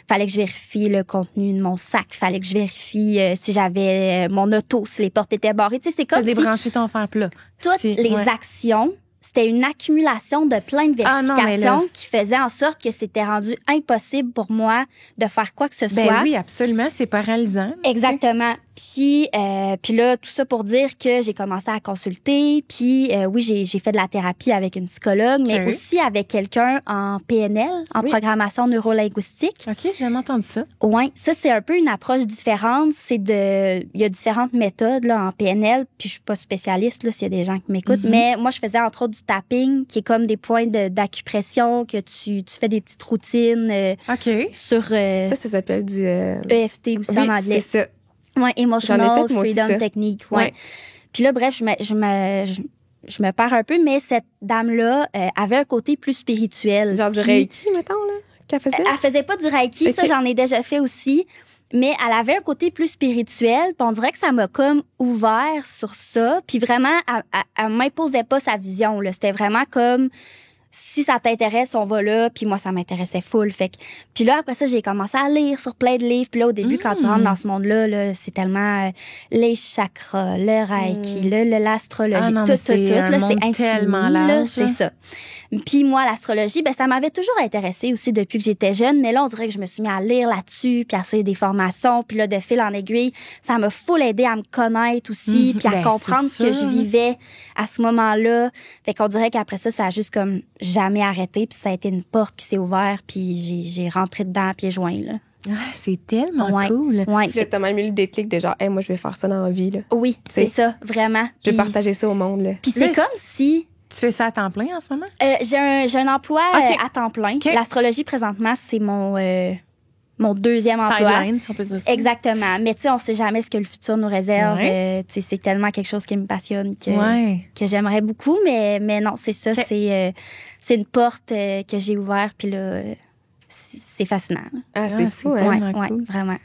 Fallait que je vérifie le contenu de mon sac. Fallait que je vérifie si j'avais mon auto, si les portes étaient barrées. Tu sais, c'est comme débrancher ton fer plat. Toutes les actions, c'était une accumulation de plein de vérifications qui faisait en sorte que c'était rendu impossible pour moi de faire quoi que ce soit. Oui, absolument. C'est paralysant. Exactement. Puis là, tout ça pour dire que j'ai commencé à consulter. Puis oui, j'ai fait de la thérapie avec une psychologue, mais aussi avec quelqu'un en PNL, en programmation neurolinguistique. OK, j'ai jamais entendu ça. Oui, ça, c'est un peu une approche différente. Il y a différentes méthodes là, en PNL. Puis je suis pas spécialiste, là, s'il y a des gens qui m'écoutent. Mais moi, je faisais entre autres du tapping, qui est comme des points d'acupression, que tu fais des petites routines sur... ça s'appelle du... EFT aussi en anglais. C'est ça. Ouais, Emotional Freedom Technique. Ouais. Puis là, bref, je me perds un peu, mais cette dame-là avait un côté plus spirituel. Genre du Reiki, mettons, là, qu'elle faisait? Elle faisait pas du Reiki, ça, j'en ai déjà fait aussi. Mais elle avait un côté plus spirituel, puis on dirait que ça m'a comme ouvert sur ça. Puis vraiment, elle m'imposait pas sa vision, là. C'était vraiment comme... Si ça t'intéresse, on va là. Puis moi, ça m'intéressait full. Fait que... Puis là, après ça, j'ai commencé à lire sur plein de livres. Puis là, au début, quand tu rentres dans ce monde-là, là, c'est tellement les chakras, le Reiki, l'astrologie, tout. Là, c'est infini. Tellement large, là, c'est ça. Puis moi, l'astrologie, ça m'avait toujours intéressée aussi depuis que j'étais jeune. Mais là, on dirait que je me suis mis à lire là-dessus, puis à suivre des formations. Puis là, de fil en aiguille, ça m'a full aidé à me connaître aussi, puis à comprendre ce que je vivais à ce moment-là. Fait qu'on dirait qu'après ça, ça a juste comme jamais arrêté, puis ça a été une porte qui s'est ouverte, puis j'ai rentré dedans à pieds joints, là. Ah, c'est tellement cool. Ouais. Puis là, t'as même eu le déclic de genre, hey, moi, je vais faire ça dans la vie, là. Oui, c'est ça, vraiment. Je vais partager ça au monde, là. Puis c'est comme si... Tu fais ça à temps plein en ce moment? J'ai un emploi à temps plein. L'astrologie, présentement, c'est mon deuxième emploi. Sideline, si on peut dire ça. Exactement. Mais tu sais, on sait jamais ce que le futur nous réserve. Tu sais, c'est tellement quelque chose qui me passionne que j'aimerais beaucoup. Mais non, c'est ça. C'est une porte que j'ai ouverte. Puis là, c'est fascinant. Ah, c'est fou, hein? Oui, cool. Vraiment.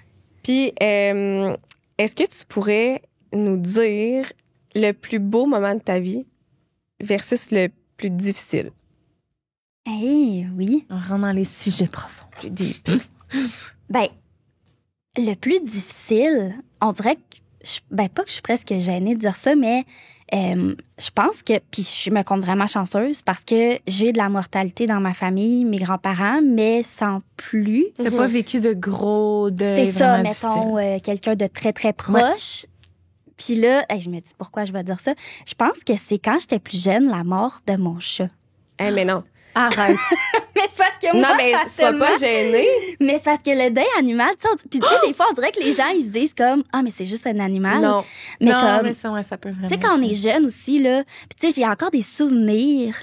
Puis, est-ce que tu pourrais nous dire le plus beau moment de ta vie versus le plus difficile? Oui. On rentre dans les sujets profonds. Plus deep. Le plus difficile, on dirait que, pas que je suis presque gênée de dire ça, mais je pense que, puis je me compte vraiment chanceuse parce que j'ai de la mortalité dans ma famille, mes grands-parents, mais sans plus. T'as pas vécu de gros deuil. C'est ça, mettons, quelqu'un de très, très proche. Puis là, je me dis pourquoi je vais dire ça. Je pense que c'est quand j'étais plus jeune, la mort de mon chat. Mais non. Arrête. Mais c'est parce que moi, non, mais sois pas gênée. Mais c'est parce que le deuil animal, tu sais, puis tu sais, des fois, on dirait que les gens, ils se disent comme, mais c'est juste un animal. Non. Mais non, comme, mais ça peut vraiment. Tu sais, quand on est jeune aussi, là, puis tu sais, j'ai encore des souvenirs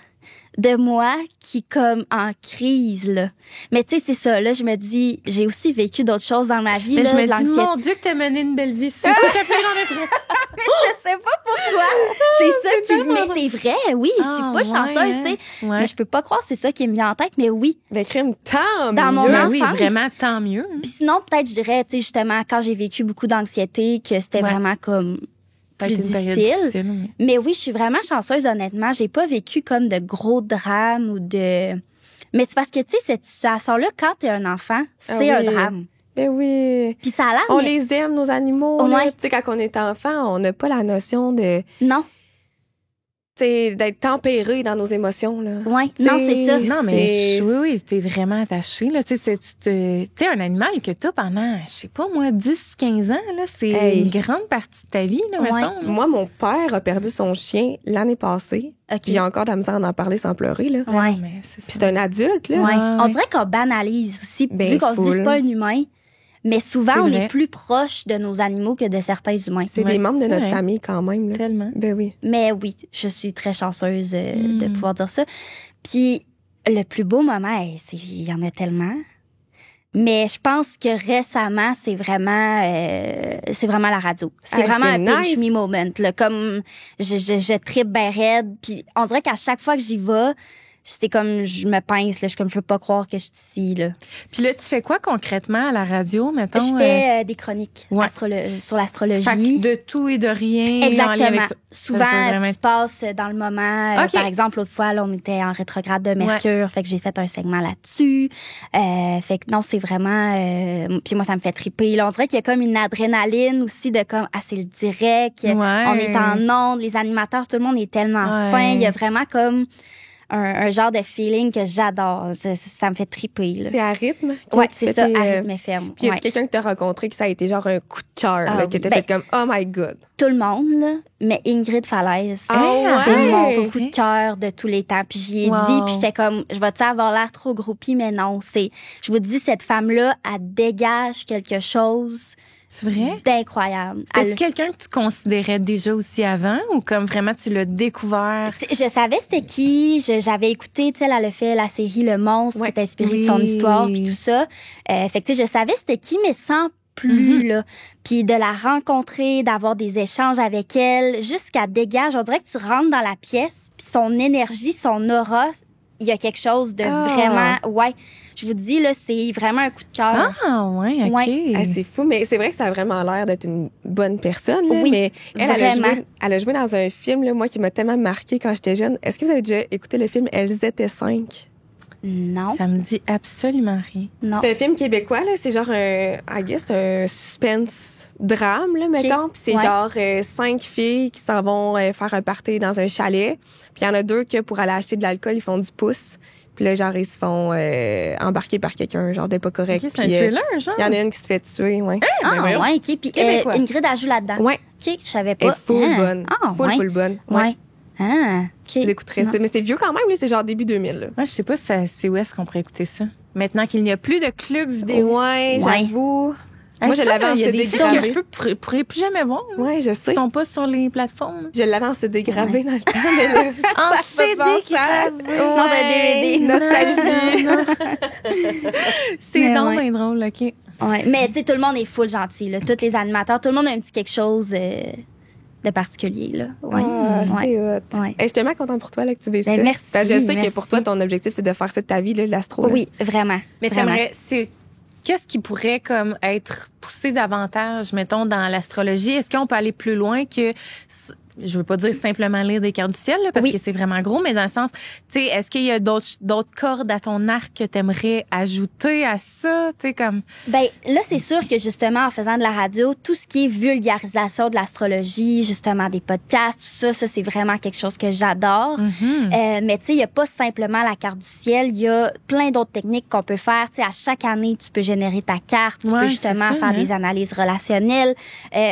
de moi qui comme en crise, là. Mais tu sais, c'est ça, là, je me dis, j'ai aussi vécu d'autres choses dans ma vie, mais là, je me dis, mon Dieu, que t'as mené une belle vie. C'est ça qui a fait dans le vrai. Mais je sais pas pourquoi. C'est ça qui... Mais c'est vrai, oui, je suis full chanceuse, tu sais. Mais je peux pas croire que c'est ça qui me vient en tête, mais oui. Mais crime, tant dans mieux. Mon enfance. Oui, vraiment, tant mieux. Puis sinon, peut-être, je dirais, tu sais, justement, quand j'ai vécu beaucoup d'anxiété, que c'était vraiment comme... plus difficile. Mais oui, je suis vraiment chanceuse, honnêtement. J'ai pas vécu comme de gros drames ou de... Mais c'est parce que, tu sais, cette situation-là, quand t'es un enfant, c'est un drame. Ben oui. Puis ça a l'air... On les aime, nos animaux. Tu sais, quand on est enfant, on n'a pas la notion de... Non. C'est d'être tempéré dans nos émotions, là. Oui, non, c'est ça. Non, mais oui, t'es vraiment attaché, là. Tu sais, un animal que t'as pendant, je sais pas, moi, 10, 15 ans, là, c'est une grande partie de ta vie, là, mettons. Là. Moi, mon père a perdu son chien l'année passée. Puis il y a encore de la misère à en parler sans pleurer, là. Oui. Puis c'est un adulte, là. Ouais. On dirait qu'on banalise aussi, vu qu'on se dit c'est pas un humain. Mais souvent, on est plus proche de nos animaux que de certains humains. C'est des membres de notre famille quand même. Là. Tellement. Ben oui. Mais oui, je suis très chanceuse de pouvoir dire ça. Puis le plus beau moment, il y en a tellement. Mais je pense que récemment, c'est vraiment la radio. C'est vraiment un pinch me moment. Là, comme je tripe ben raide. Puis on dirait qu'à chaque fois que j'y vais, c'est comme, je me pince, là. Je suis comme, je peux pas croire que je suis ici, là. Puis là, tu fais quoi concrètement à la radio, mettons? Je fais des chroniques sur l'astrologie. De tout et de rien. Exactement. Souvent, ce qui se passe dans le moment. Par exemple, l'autre fois, là, on était en rétrograde de Mercure. Fait que j'ai fait un segment là-dessus. Fait que non, c'est vraiment... puis moi, ça me fait triper. Là, on dirait qu'il y a comme une adrénaline aussi de comme, c'est le direct. On est en ondes. Les animateurs, tout le monde est tellement fin. Il y a vraiment comme... Un genre de feeling que j'adore. Ça me fait triper. Là. C'est à rythme? Oui, c'est ça, à rythme FM. Puis y a quelqu'un que tu as rencontré que ça a été genre un coup de cœur, qui était fait comme « Oh my God! » Tout le monde, là, mais Ingrid Falaise, c'est mon coup de cœur de tous les temps. Puis j'y ai dit, puis j'étais comme, je vais-tu avoir l'air trop groupie, mais non. Je vous dis, cette femme-là, elle dégage quelque chose... C'est vrai? D'incroyable. Est-ce quelqu'un que tu considérais déjà aussi avant ou comme vraiment tu l'as découvert? Je savais c'était qui. J'avais écouté, tu sais, elle a fait la série Le Monstre qui est inspirée de son histoire puis tout ça. Fait que tu sais, je savais c'était qui, mais sans plus, là. Puis de la rencontrer, d'avoir des échanges avec elle, jusqu'à dégage. On dirait que tu rentres dans la pièce puis son énergie, son aura, il y a quelque chose de vraiment... Je vous dis, là, c'est vraiment un coup de cœur. Ah, ouais, OK. Ouais. C'est fou, mais c'est vrai que ça a vraiment l'air d'être une bonne personne. Là, mais elle a joué dans un film, là, moi, qui m'a tellement marqué quand j'étais jeune. Est-ce que vous avez déjà écouté le film Elles étaient 5? Non. Ça me dit absolument rien. Non. C'est un film québécois, là. C'est genre un suspense drame, là, mettons. Puis c'est genre 5 filles qui s'en vont faire un party dans un chalet. Puis il y en a 2 que pour aller acheter de l'alcool, ils font du pouce. Puis là, genre, ils se font embarquer par quelqu'un, genre, de pas correct. Okay, c'est un thriller, genre? Il y en a une qui se fait tuer, OK. Puis Ingrid, elle joue là-dedans. Ouais. OK, je savais pas. Elle est full bonne. Full bonne. Ouais. OK. Vous écouterez ça. Mais c'est vieux quand même, là. C'est genre début 2000, là. Ouais, je sais pas c'est où est-ce qu'on pourrait écouter ça. Maintenant qu'il n'y a plus de club vidéo. Ouais, j'avoue. Moi, je l'avais en CD gravé. Je pourrais plus jamais voir. Ouais, je sais. Ils sont pas sur les plateformes. Je l'avais en CD gravé dans le temps. Mais là, en CD gravé. Dans un DVD. Nostalgie. C'est donc bien drôle, OK. Ouais, mais tu sais, tout le monde est full gentil, là. Tous les animateurs, tout le monde a un petit quelque chose de particulier, là. Ouais. C'est hot. Ouais. Je suis tellement contente pour toi, là, que tu veuilles ça. Merci. Parce que je sais que pour toi, ton objectif, c'est de faire ça de ta vie, là, l'astro. Oui, vraiment. Mais t'aimerais, qu'est-ce qui pourrait comme être poussé davantage, mettons, dans l'astrologie? Est-ce qu'on peut aller plus loin que, je veux pas dire simplement lire des cartes du ciel, là, parce que c'est vraiment gros, mais dans le sens, tu sais, est-ce qu'il y a d'autres cordes à ton arc que t'aimerais ajouter à ça, tu sais, comme... Ben, là, c'est sûr que justement, en faisant de la radio, tout ce qui est vulgarisation de l'astrologie, justement, des podcasts, tout ça, c'est vraiment quelque chose que j'adore. Mais tu sais, il y a pas simplement la carte du ciel, il y a plein d'autres techniques qu'on peut faire. Tu sais, à chaque année, tu peux générer ta carte, tu peux justement faire des analyses relationnelles,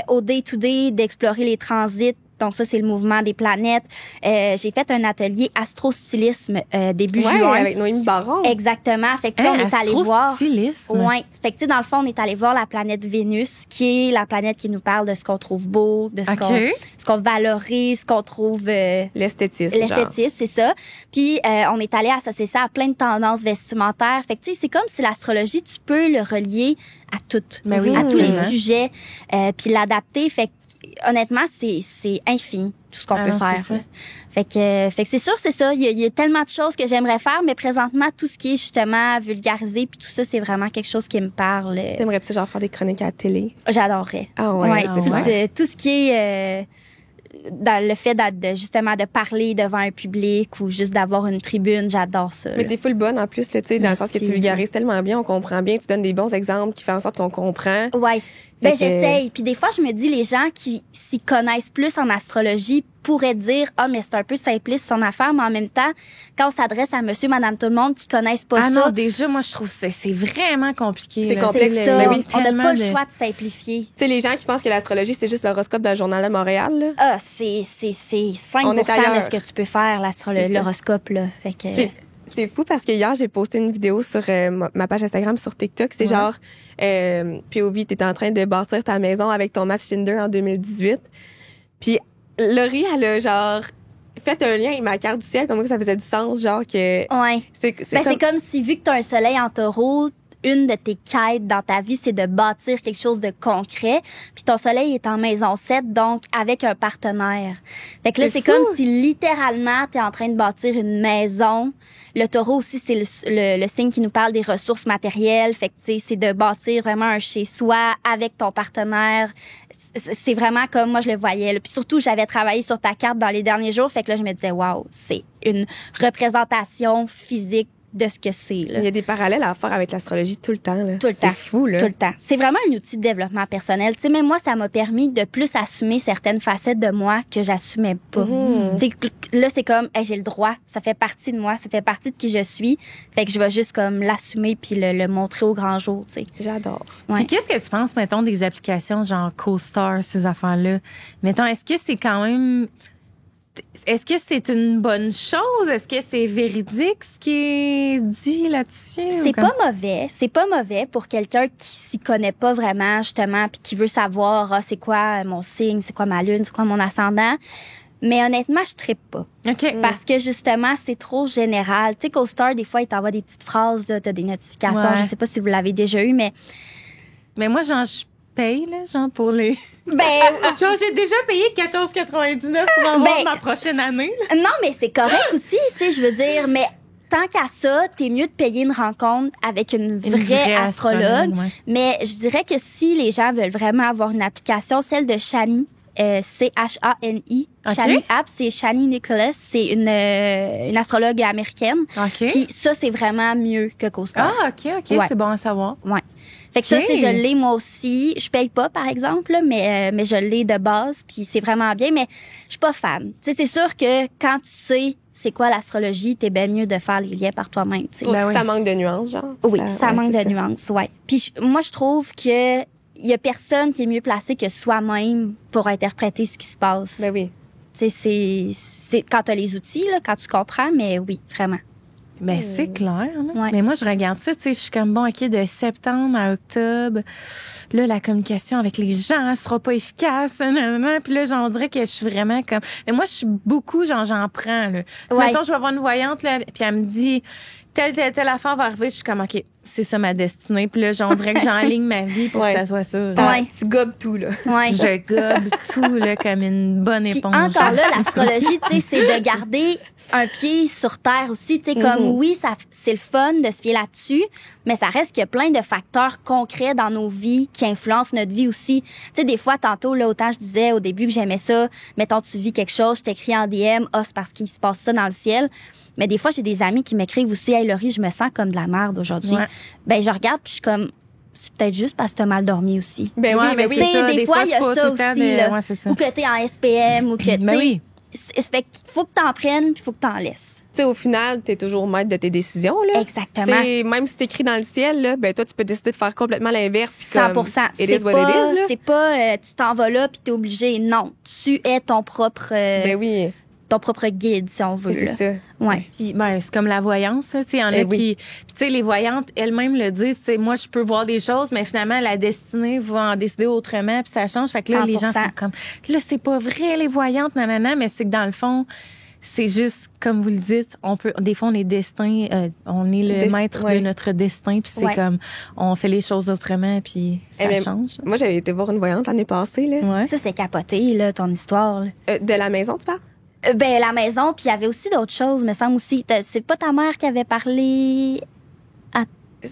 au day-to-day, d'explorer les transits. Donc, ça, c'est le mouvement des planètes. J'ai fait un atelier astrostylisme début juin. Avec Noémie Baron. Exactement. Fait que, on est allé voir. Astrostylisme. Ouais. Fait que, tu sais, dans le fond, on est allé voir la planète Vénus, qui est la planète qui nous parle de ce qu'on trouve beau, de ce qu'on valorise, ce qu'on trouve. L'esthétisme. L'esthétisme, c'est ça. Puis, on est allé associer ça à plein de tendances vestimentaires. Fait que, tu sais, c'est comme si l'astrologie, tu peux le relier à toutes. À tous les sujets. Puis l'adapter. Fait que, honnêtement, c'est infini, tout ce qu'on peut faire. Fait que c'est sûr, c'est ça. Il y a tellement de choses que j'aimerais faire, mais présentement, tout ce qui est justement vulgarisé puis tout ça, c'est vraiment quelque chose qui me parle. T'aimerais-tu genre faire des chroniques à la télé? J'adorerais. Ah ouais, c'est tout ce qui est dans le fait justement de parler devant un public ou juste d'avoir une tribune, j'adore ça. Mais t'es full bonne en plus, là, tu sais, dans le sens que tu vulgarises tellement bien, on comprend bien, tu donnes des bons exemples qui font en sorte qu'on comprend. Ouais. Ben, j'essaye. Puis des fois, je me dis, les gens qui s'y connaissent plus en astrologie pourraient dire, mais c'est un peu simpliste son affaire, mais en même temps, quand on s'adresse à monsieur, madame, tout le monde qui connaissent pas ça. Non, déjà, moi, je trouve que c'est vraiment compliqué. C'est complexe. C'est ça. On n'a pas le choix de simplifier. Tu sais, les gens qui pensent que l'astrologie, c'est juste l'horoscope d'un journal à Montréal, là. C'est 5% de ce que tu peux faire, l'horoscope, là. Fait que... C'est fou parce que hier, j'ai posté une vidéo sur ma page Instagram sur TikTok. C'est genre, POV, t'es en train de bâtir ta maison avec ton match Tinder en 2018. Puis Laurie, elle a genre fait un lien avec ma carte du ciel, comme ça faisait du sens, genre que... Ouais. C'est comme si, vu que t'as un soleil en taureau, une de tes quêtes dans ta vie, c'est de bâtir quelque chose de concret. Puis ton soleil est en maison 7, donc avec un partenaire. Fait que là, c'est comme si littéralement, t'es en train de bâtir une maison. Le taureau aussi, c'est le signe qui nous parle des ressources matérielles. Fait que, tu sais, c'est de bâtir vraiment un chez-soi avec ton partenaire. C'est vraiment comme moi, je le voyais. Là. Puis surtout, j'avais travaillé sur ta carte dans les derniers jours. Fait que là, je me disais, waouh, c'est une représentation physique de ce que c'est. Là. Il y a des parallèles à faire avec l'astrologie tout le temps. Là. Tout le temps. C'est fou, là. Tout le temps. C'est vraiment un outil de développement personnel. Tu sais, même moi, ça m'a permis de plus assumer certaines facettes de moi que j'assumais pas. Tu sais, là, c'est comme, hey, j'ai le droit. Ça fait partie de moi. Ça fait partie de qui je suis. Fait que je vais juste comme l'assumer puis le montrer au grand jour, tu sais. J'adore. Ouais. Puis qu'est-ce que tu penses, mettons, des applications genre CoStar, ces affaires-là? Mettons, est-ce que c'est quand même... Est-ce que c'est une bonne chose? Est-ce que c'est véridique ce qui est dit là-dessus? C'est pas mauvais. C'est pas mauvais pour quelqu'un qui s'y connaît pas vraiment, justement, puis qui veut savoir, c'est quoi mon signe, c'est quoi ma lune, c'est quoi mon ascendant. Mais honnêtement, je trippe pas. OK. Parce que justement, c'est trop général. Tu sais, CoStar, des fois, il t'envoie des petites phrases, t'as des notifications. Ouais. Je sais pas si vous l'avez déjà eu, mais... Mais moi, genre, je paye, là, genre, pour les... Ben, genre, j'ai déjà payé 14,99 pour avoir ma prochaine année. Là. non, mais c'est correct aussi, tu sais, je veux dire, mais tant qu'à ça, t'es mieux de payer une rencontre avec une vraie astrologue. Ouais. Mais je dirais que si les gens veulent vraiment avoir une application, celle de Shani, C-H-A-N-I. Okay. Shani App, c'est Shani Nicholas. C'est une astrologue américaine. OK. Puis ça, c'est vraiment mieux que CoStar. Ah, OK, OK, Ouais. C'est bon à savoir. Ouais. Fait que ça, tu sais, je l'ai moi aussi. Je paye pas, par exemple, là, mais je l'ai de base, puis c'est vraiment bien. Mais je suis pas fan. Tu sais, c'est sûr que quand tu sais c'est quoi l'astrologie, t'es bien mieux de faire les liens par toi-même. Tu sais. Trouves-tu Ben que oui. ça manque de nuances, genre? Oui, ça ouais, manque c'est de nuances, ouais. Puis moi, je trouve que il y a personne qui est mieux placé que soi-même pour interpréter ce qui se passe. Ben oui. Tu sais, c'est quand t'as les outils, là, quand tu comprends, mais oui, vraiment. Ben, c'est clair. Là. Ouais. Mais moi, je regarde ça, tu sais, je suis comme, bon, OK, de septembre à octobre, là, la communication avec les gens, elle sera pas efficace, nanana. Puis là, genre, on dirait que je suis vraiment comme... Mais moi, je suis beaucoup, genre, j'en prends, là. Tu sais, Ouais. mettons, je vais voir une voyante, là, puis elle me dit, telle affaire va arriver, je suis comme, OK, c'est ça ma destinée. Puis là, genre, on dirait que j'enligne ma vie pour Ouais. que ça soit ça. Ouais. Tu gobes tout, là. Ouais. Je gobe tout, là, comme une bonne Puis éponge. encore là, l'astrologie, tu sais, c'est de garder un pied sur terre aussi. Tu sais, comme oui, ça, c'est le fun de se fier là-dessus, mais ça reste qu'il y a plein de facteurs concrets dans nos vies qui influencent notre vie aussi. Tu sais, des fois, tantôt, là, autant je disais au début que j'aimais ça, mettons, tu vis quelque chose, je t'écris en DM, c'est parce qu'il se passe ça dans le ciel. Mais des fois, j'ai des amis qui m'écrivent aussi, hey, Laurie, je me sens comme de la merde aujourd'hui. Ouais. Ben, je regarde puis je suis comme, c'est peut-être juste parce que t'as mal dormi aussi. Ben Ouais, oui, mais ben oui. Tu sais, ça, des fois, il y a c'est pas ça tout le temps aussi, là. Ouais, c'est ça. Ou que t'es en SPM, ou que, tu Ben sais, oui. fait qu'il faut que t'en prennes, puis faut que t'en laisses. Tu sais, au final, t'es toujours maître de tes décisions, là. Exactement. Tu sais, même si t'écris dans le ciel, là, ben toi, tu peux décider de faire complètement l'inverse. puis comme, 100%. It is what it is, là. C'est pas, tu t'en vas là puis t'es obligé. Non, tu es ton propre guide, si on veut. c'est là. ça. Ouais. Puis ben c'est comme la voyance, tu sais, il y en a Oui. qui puis tu sais les voyantes elles-mêmes le disent, c'est moi je peux voir des choses mais finalement la destinée va en décider autrement puis ça change, fait que là les gens 100%. sont comme là c'est pas vrai les voyantes nanana, mais c'est que dans le fond c'est juste comme vous le dites, on peut des fois on est destin, on est le maître ouais. de notre destin puis c'est Ouais. comme on fait les choses autrement puis ça mais change. Moi, j'avais été voir une voyante l'année passée, là. Ouais. Ça, c'est capoté, là, ton histoire. Là. De la maison, tu parles? Ben, la maison, puis il y avait aussi d'autres choses, me semble aussi. C'est pas ta mère qui avait parlé...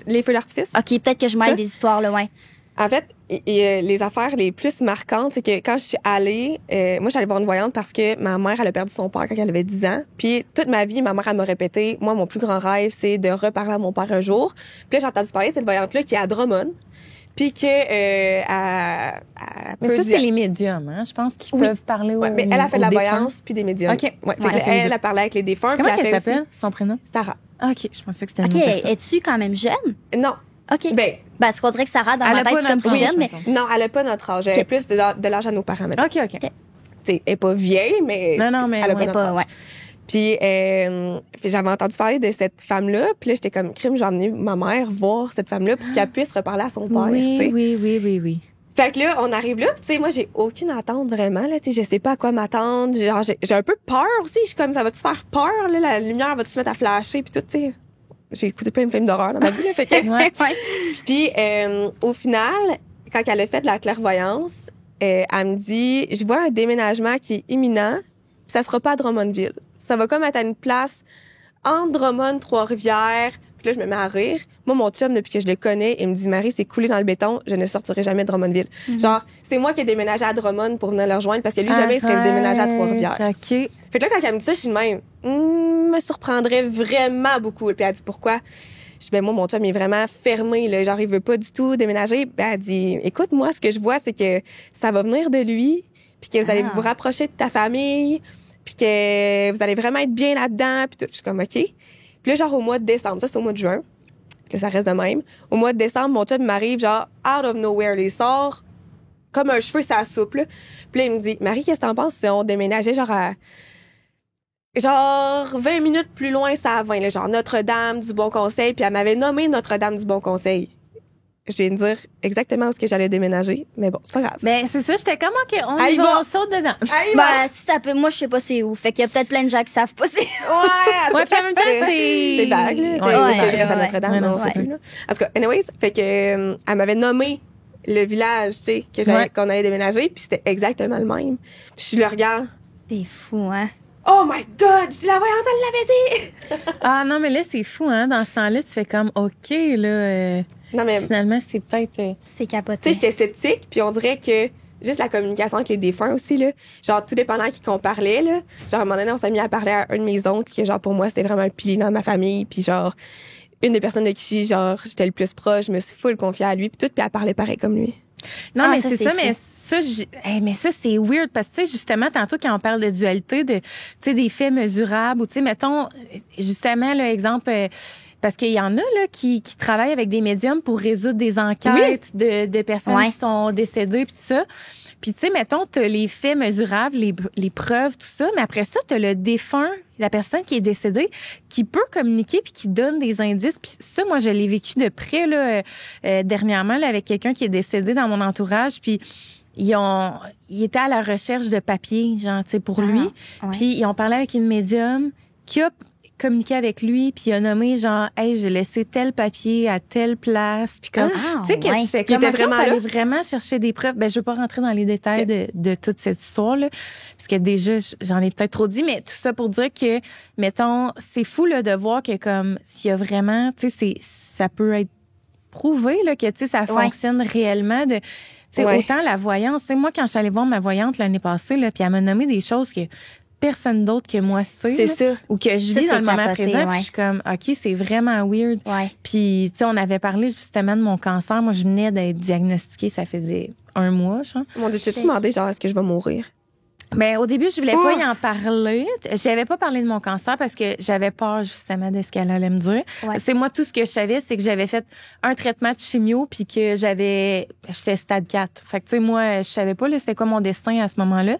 Les feux d'artifice? OK, peut-être que je mêle Ça? des histoires, là, ouais. En fait, les affaires les plus marquantes, c'est que quand je suis allée, moi, j'allais voir une voyante parce que ma mère, elle a perdu son père quand elle avait 10 ans. Puis toute ma vie, ma mère, elle m'a répété, moi, mon plus grand rêve, c'est de reparler à mon père un jour. Puis là, j'ai entendu parler de cette voyante-là qui est à Drummond. Puis que elle Mais peut ça dire- c'est les médiums, hein, je pense qu'ils Oui. peuvent parler Ouais, mais elle a fait de la voyance puis des médiums. OK. Ouais, fait Ouais, que elle fait les elle deux. a parlé avec les défunts. Comment puis elle a fait s'appelle aussi son prénom? Sarah. Ah, OK, je pensais que c'était OK, une autre personne. es-tu quand même jeune? Non. OK. Ben, Ben, ce qu'on dirait que Sarah, dans Elle ma a tête, pas c'est comme notre plus âge, jeune, mais... mettons. non, elle a pas notre âge. Elle a Ok. plus de l'âge à nos parents, maintenant. OK. Tu sais, elle est pas vieille, mais Non, mais elle a ouais. pas notre pas, âge. ouais. Puis j'avais entendu parler de cette femme-là, puis là, j'étais comme, crime, j'ai emmené ma mère voir cette femme-là pour qu'elle puisse reparler à son père, tu sais. Oui. Fait que là, on arrive là, puis tu sais, moi, j'ai aucune attente vraiment, là, tu sais, je sais pas à quoi m'attendre. Genre, j'ai un peu peur aussi, je suis comme, ça va-tu faire peur, là, la lumière va-tu se mettre à flasher, puis tout, tu sais. j'ai écouté plein de films d'horreur dans ma vie, là, fait que... Puis, au final, quand elle a fait de la clairvoyance, elle me dit, je vois un déménagement qui est imminent, puis ça sera pas à Drummondville. Ça va comme être à une place entre Drummond, Trois-Rivières. Puis là, je me mets à rire. Moi, mon chum, depuis que je le connais, il me dit, Marie, c'est coulé dans le béton, je ne sortirai jamais de Drummondville. Genre, c'est moi qui ai déménagé à Drummond pour venir le rejoindre parce que lui, jamais il serait déménagé à Trois-Rivières. OK. Fait que là, quand elle me dit ça, je suis de même, me surprendrait vraiment beaucoup. Et puis elle dit, pourquoi? Je dis, ben moi, mon chum, il est vraiment fermé, là. Genre, il veut pas du tout déménager. Ben, elle dit, écoute, moi, ce que je vois, c'est que ça va venir de lui, puis que vous allez vous rapprocher de ta famille, puis que vous allez vraiment être bien là-dedans, puis tout. Je suis comme, OK. Puis là, genre, au mois de décembre, ça, c'est au mois de juin, que ça reste de même. Au mois de décembre, mon chum m'arrive, genre, out of nowhere. Il sort comme un cheveu, ça soupe, là. Puis là, il me dit, Marie, qu'est-ce que t'en penses si on déménageait, genre, à 20 minutes plus loin, ça à 20, là, genre Notre-Dame du Bon Conseil, puis elle m'avait nommé Notre-Dame du Bon Conseil. Je viens de dire exactement où est-ce que j'allais déménager, mais bon, c'est pas grave. Ben, c'est ça, j'étais comme, OK, on saute dedans. Ben, si ça peut, moi, je sais pas c'est où. Fait qu'il y a peut-être plein de gens qui savent pas c'est où. Ouais, puis en même temps, c'est vague, là. Ouais, Est-ce que je reste à ouais. Notre-Dame? Ouais, Non, non, c'est plus, là. En tout cas, anyways, fait que, elle m'avait nommé le village, tu sais, qu'on allait déménager, puis c'était exactement le même. Puis je le regarde. C'est fou, hein? Oh my God! Je dis, la voyante, elle l'avait dit! Ah non, mais là, c'est fou, hein. Dans ce temps-là, tu fais comme, OK, là, Non, mais, finalement, c'est peut-être... C'est capoté. tu sais, j'étais sceptique, puis on dirait que juste la communication avec les défunts aussi, là. Genre, tout dépendant à qui qu'on parlait, là. Genre, à un moment donné, on s'est mis à parler à un de mes oncles, que genre, pour moi, c'était vraiment un pilier dans ma famille, puis genre, une des personnes de qui, genre, j'étais le plus proche, je me suis full confiée à lui, puis tout, puis elle parlait pareil comme lui. Non, mais ça, c'est ça, fou. mais ça, c'est weird parce que, tu sais, justement, tantôt, quand on parle de dualité, tu sais, des faits mesurables ou, tu sais, mettons, justement, l'exemple, parce qu'il y en a, là, qui travaillent avec des médiums pour résoudre des enquêtes de personnes qui sont décédées puis tout ça. Puis, tu sais, mettons, t'as les faits mesurables, les preuves, tout ça, mais après ça, t'as le défunt, la personne qui est décédée, qui peut communiquer puis qui donne des indices. Puis ça, moi, je l'ai vécu de près, là, dernièrement, là, avec quelqu'un qui est décédé dans mon entourage, puis il était à la recherche de papiers, genre, tu sais, pour lui. Puis ils ont parlé avec une médium qui a communiqué avec lui, puis il a nommé genre, hey, j'ai laissé tel papier à telle place, puis comme, tu sais que tu fais comme, on aller vraiment chercher des preuves. Ben, je veux pas rentrer dans les détails de toute cette histoire là, parce que déjà j'en ai peut-être trop dit, mais tout ça pour dire que, mettons, c'est fou là de voir que comme s'il y a vraiment, tu sais, ça peut être prouvé là que tu sais ça fonctionne réellement de. Tu sais, autant la voyance. C'est moi quand je suis allée voir ma voyante l'année passée là, puis elle m'a nommé des choses que personne d'autre que moi sait. C'est ça. Ou que je vis dans le moment présent. Puis je suis comme, OK, c'est vraiment weird. Puis, tu sais, on avait parlé justement de mon cancer. Moi, je venais d'être diagnostiquée, ça faisait 1 mois, genre. Mon Dieu, tu t'es demandé, genre, est-ce que je vais mourir? Ben, au début, je voulais pas y en parler. J'avais pas parlé de mon cancer parce que j'avais peur, justement, de ce qu'elle allait me dire. C'est moi, tout ce que je savais, c'est que j'avais fait un traitement de chimio puis que j'étais stade 4. Fait que, tu sais, moi, je savais pas, là, c'était quoi mon destin à ce moment-là.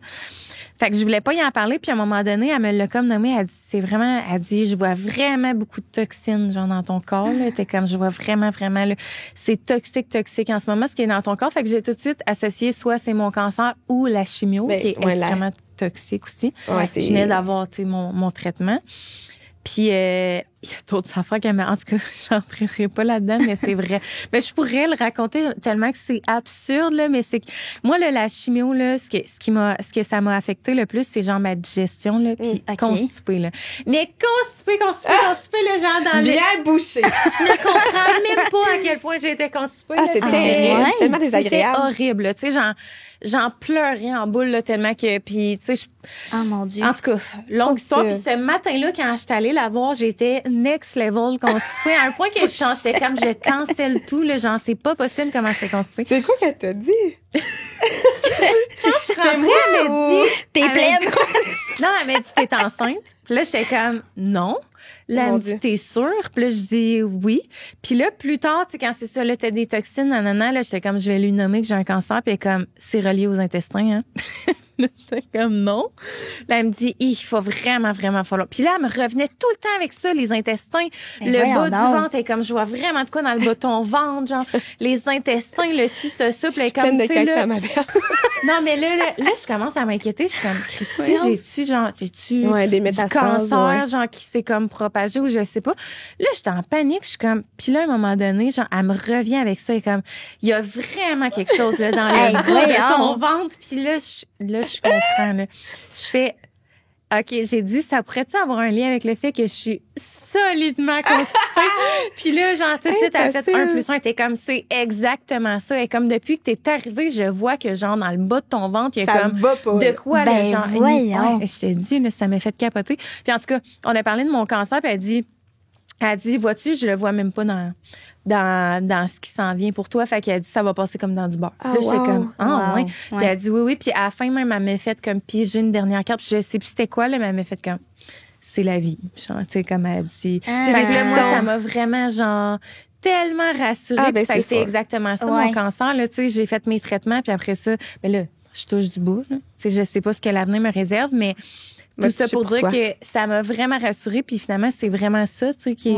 Fait que je voulais pas y en parler, puis à un moment donné, elle me l'a comme nommé, elle dit, elle dit, je vois vraiment beaucoup de toxines, genre, dans ton corps, là. T'es comme, je vois vraiment, là, c'est toxique en ce moment, ce qui est dans ton corps. Fait que j'ai tout de suite associé, soit c'est mon cancer ou la chimio, qui est extrêmement toxique aussi. Je venais d'avoir, tu sais, mon traitement. Puis, il y a d'autres affaires qu'elle m'a... En tout cas, je n'entrerai pas là-dedans, mais c'est vrai. Ben, je pourrais le raconter tellement que c'est absurde, là, mais c'est que... Moi, là, la chimio, là, ce que ça m'a affecté le plus, c'est genre ma digestion, là, puis constipée, là. Mais constipée, là, genre dans bien bouché. Tu ne comprends même pas à quel point j'ai été constipée. Ah, c'est terrible. C'est tellement désagréable. C'était horrible, là. Tu sais, j'en pleurais en boule, là, tellement que... Puis, tu sais, oh mon Dieu. En tout cas, longue histoire. Puis ce matin-là, quand j'étais allée la voir, j'étais next level constipée à un point que j'étais comme, je cancelle tout, là. Genre, c'est pas possible comment j'étais constipée. C'est quoi qu'elle t'a dit? Quand je suis rentrée, elle m'a dit... T'es pleine? Non, elle m'a dit, t'es enceinte. Puis là, j'étais comme, non. Là, elle me dit, t'es sûre? Puis là, je dis oui. Puis là, plus tard, tu sais, quand c'est ça, là, t'as des toxines, nanana, là, j'étais comme, je vais lui nommer que j'ai un cancer. Puis elle est comme, c'est relié aux intestins, hein. J'étais comme, non. Là, elle me dit, il faut vraiment falloir. Puis là, elle me revenait tout le temps avec ça, les intestins. Mais le bas du ventre, elle est comme, je vois vraiment de quoi dans le bas de ton ventre, genre, les intestins, le ci, ce souple, elle est comme, de tu sais, là. ma belle. Non, mais là, je commence à m'inquiéter. Je suis comme, Christy, j'ai-tu, genre, j'ai-tu des du métastases, cancer, genre, qui s'est comme propagé ou je sais pas. Là, j'étais en panique, je suis comme, puis là, à un moment donné, genre, elle me revient avec ça et comme, il y a vraiment quelque chose, là, dans le bas de ton ventre. Puis là, je comprends, là. Je fais, OK, j'ai dit, ça pourrait-tu avoir un lien avec le fait que je suis solidement constipée? Puis là, genre, tout de suite, elle a fait 1+1. T'es comme, c'est exactement ça. Et comme depuis que t'es arrivée, je vois que, genre, dans le bas de ton ventre, il y a ça comme va pas, de quoi, ben, là, genre. voyons. Je te dis, là, ça m'a fait capoter. Puis en tout cas, on a parlé de mon cancer, puis elle dit, vois-tu, je le vois même pas dans ce qui s'en vient pour toi. Fait qu'elle a dit, ça va passer comme dans du beurre. Là, j'étais comme, ouais. Puis elle a dit, oui. Puis à la fin, même, elle m'a fait comme piger une dernière carte. Puis je sais plus c'était quoi, là, mais elle m'a fait comme, c'est la vie. Genre, tu sais, comme elle dit. Là, moi, ça m'a vraiment, genre, tellement rassurée. Puis ça a été exactement ça, mon cancer, là. Tu sais, j'ai fait mes traitements, puis après ça, ben là, je touche du bout, là. Tu sais, je sais pas ce que l'avenir me réserve, mais tout ça pour dire que ça m'a vraiment rassurée. Puis finalement, c'est vraiment ça, tu sais, qui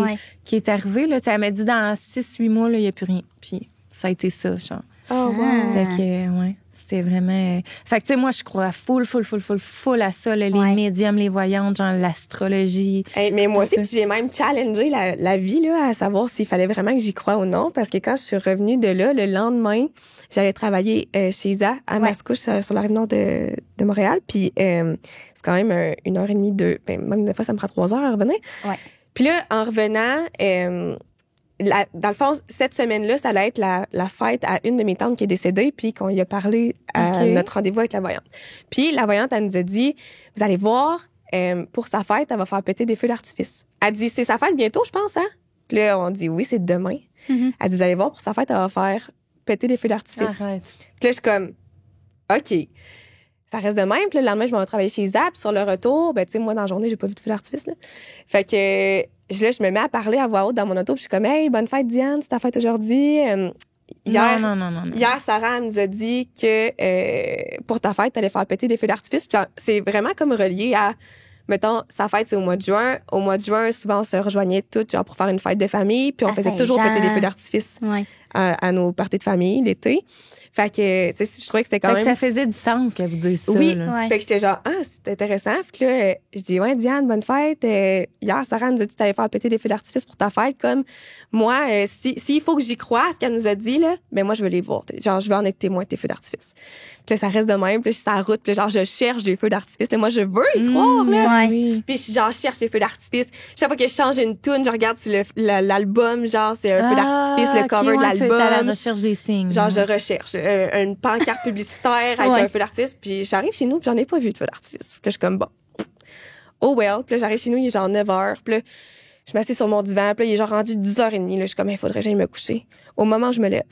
est arrivé, là. Tu sais, elle m'a dit dans 6-8 mois, là, il y a plus rien. Puis ça a été ça, genre. Oh, wow. Fait que, ouais. C'était vraiment... Fait que, tu sais, moi, je crois full à ça, là, les médiums, les voyantes, genre l'astrologie. Hey, mais moi aussi, j'ai même challengé la vie, là, à savoir s'il fallait vraiment que j'y croie ou non. Parce que quand je suis revenue de là, le lendemain, j'allais travailler chez Isa, à Mascouche, sur la rive nord de Montréal. Puis c'est quand même 1h30, 2... Ben, même des fois, ça me prend 3 heures à revenir. Ouais. Puis là, en revenant... dans le fond, cette semaine-là, ça allait être la fête à une de mes tantes qui est décédée, puis qu'on y a parlé à notre rendez-vous avec la voyante. Puis la voyante, elle nous a dit, vous allez voir, pour sa fête, elle va faire péter des feux d'artifice. Elle dit, c'est sa fête bientôt, je pense, hein? Puis là, on dit, oui, c'est demain. Elle dit, vous allez voir, pour sa fête, elle va faire péter des feux d'artifice. Puis là, je suis comme, OK. Ça reste de même. Puis le lendemain, je m'en vais travailler chez Zap. Sur le retour, ben, tu sais, moi, dans la journée, j'ai pas vu de feu d'artifice, là. Fait que, là, je me mets à parler à voix haute dans mon auto. Puis je suis comme, hey, bonne fête, Diane, c'est ta fête aujourd'hui. Hier, Sarah nous a dit que pour ta fête, t'allais faire péter des feux d'artifice. Puis c'est vraiment comme relié à, mettons, sa fête, c'est au mois de juin. Au mois de juin, souvent, on se rejoignait toutes, genre, pour faire une fête de famille. Puis on faisait toujours péter des feux d'artifice à nos parties de famille l'été. Fait que, tu sais, je trouvais que c'était quand même... ça faisait du sens qu'elle vous dise ça. Oui. Fait que j'étais genre, c'est intéressant. Fait que là, je dis, ouais, Diane, bonne fête. Hier, Sarah nous a dit que t'allais faire péter des feux d'artifice pour ta fête. Comme, moi, s'il faut que j'y croie à ce qu'elle nous a dit, là, ben moi, je veux les voir. Genre, je veux en être témoin de tes feux d'artifice. Puis là, ça reste de même. Puis je suis sur la route. Puis genre, je cherche des feux d'artifice. Là, moi, je veux y croire, là. Puis genre, je cherche des feux d'artifice. Chaque fois que je change une tune, je regarde si l'album, genre, c'est un feu d'artifice, le cover de l'album. À la recherche des signes. Genre, je recherche une pancarte publicitaire avec un feu d'artifice. Puis j'arrive chez nous, puis j'en ai pas vu de feu d'artifice. Puis là, je suis comme, bon, oh well. Puis là, j'arrive chez nous, il est genre 9h. Puis là, je m'assieds sur mon divan. Puis là, il est genre rendu 10h30. Là, je suis comme, il faudrait que j'aille me coucher. Au moment où je me lève,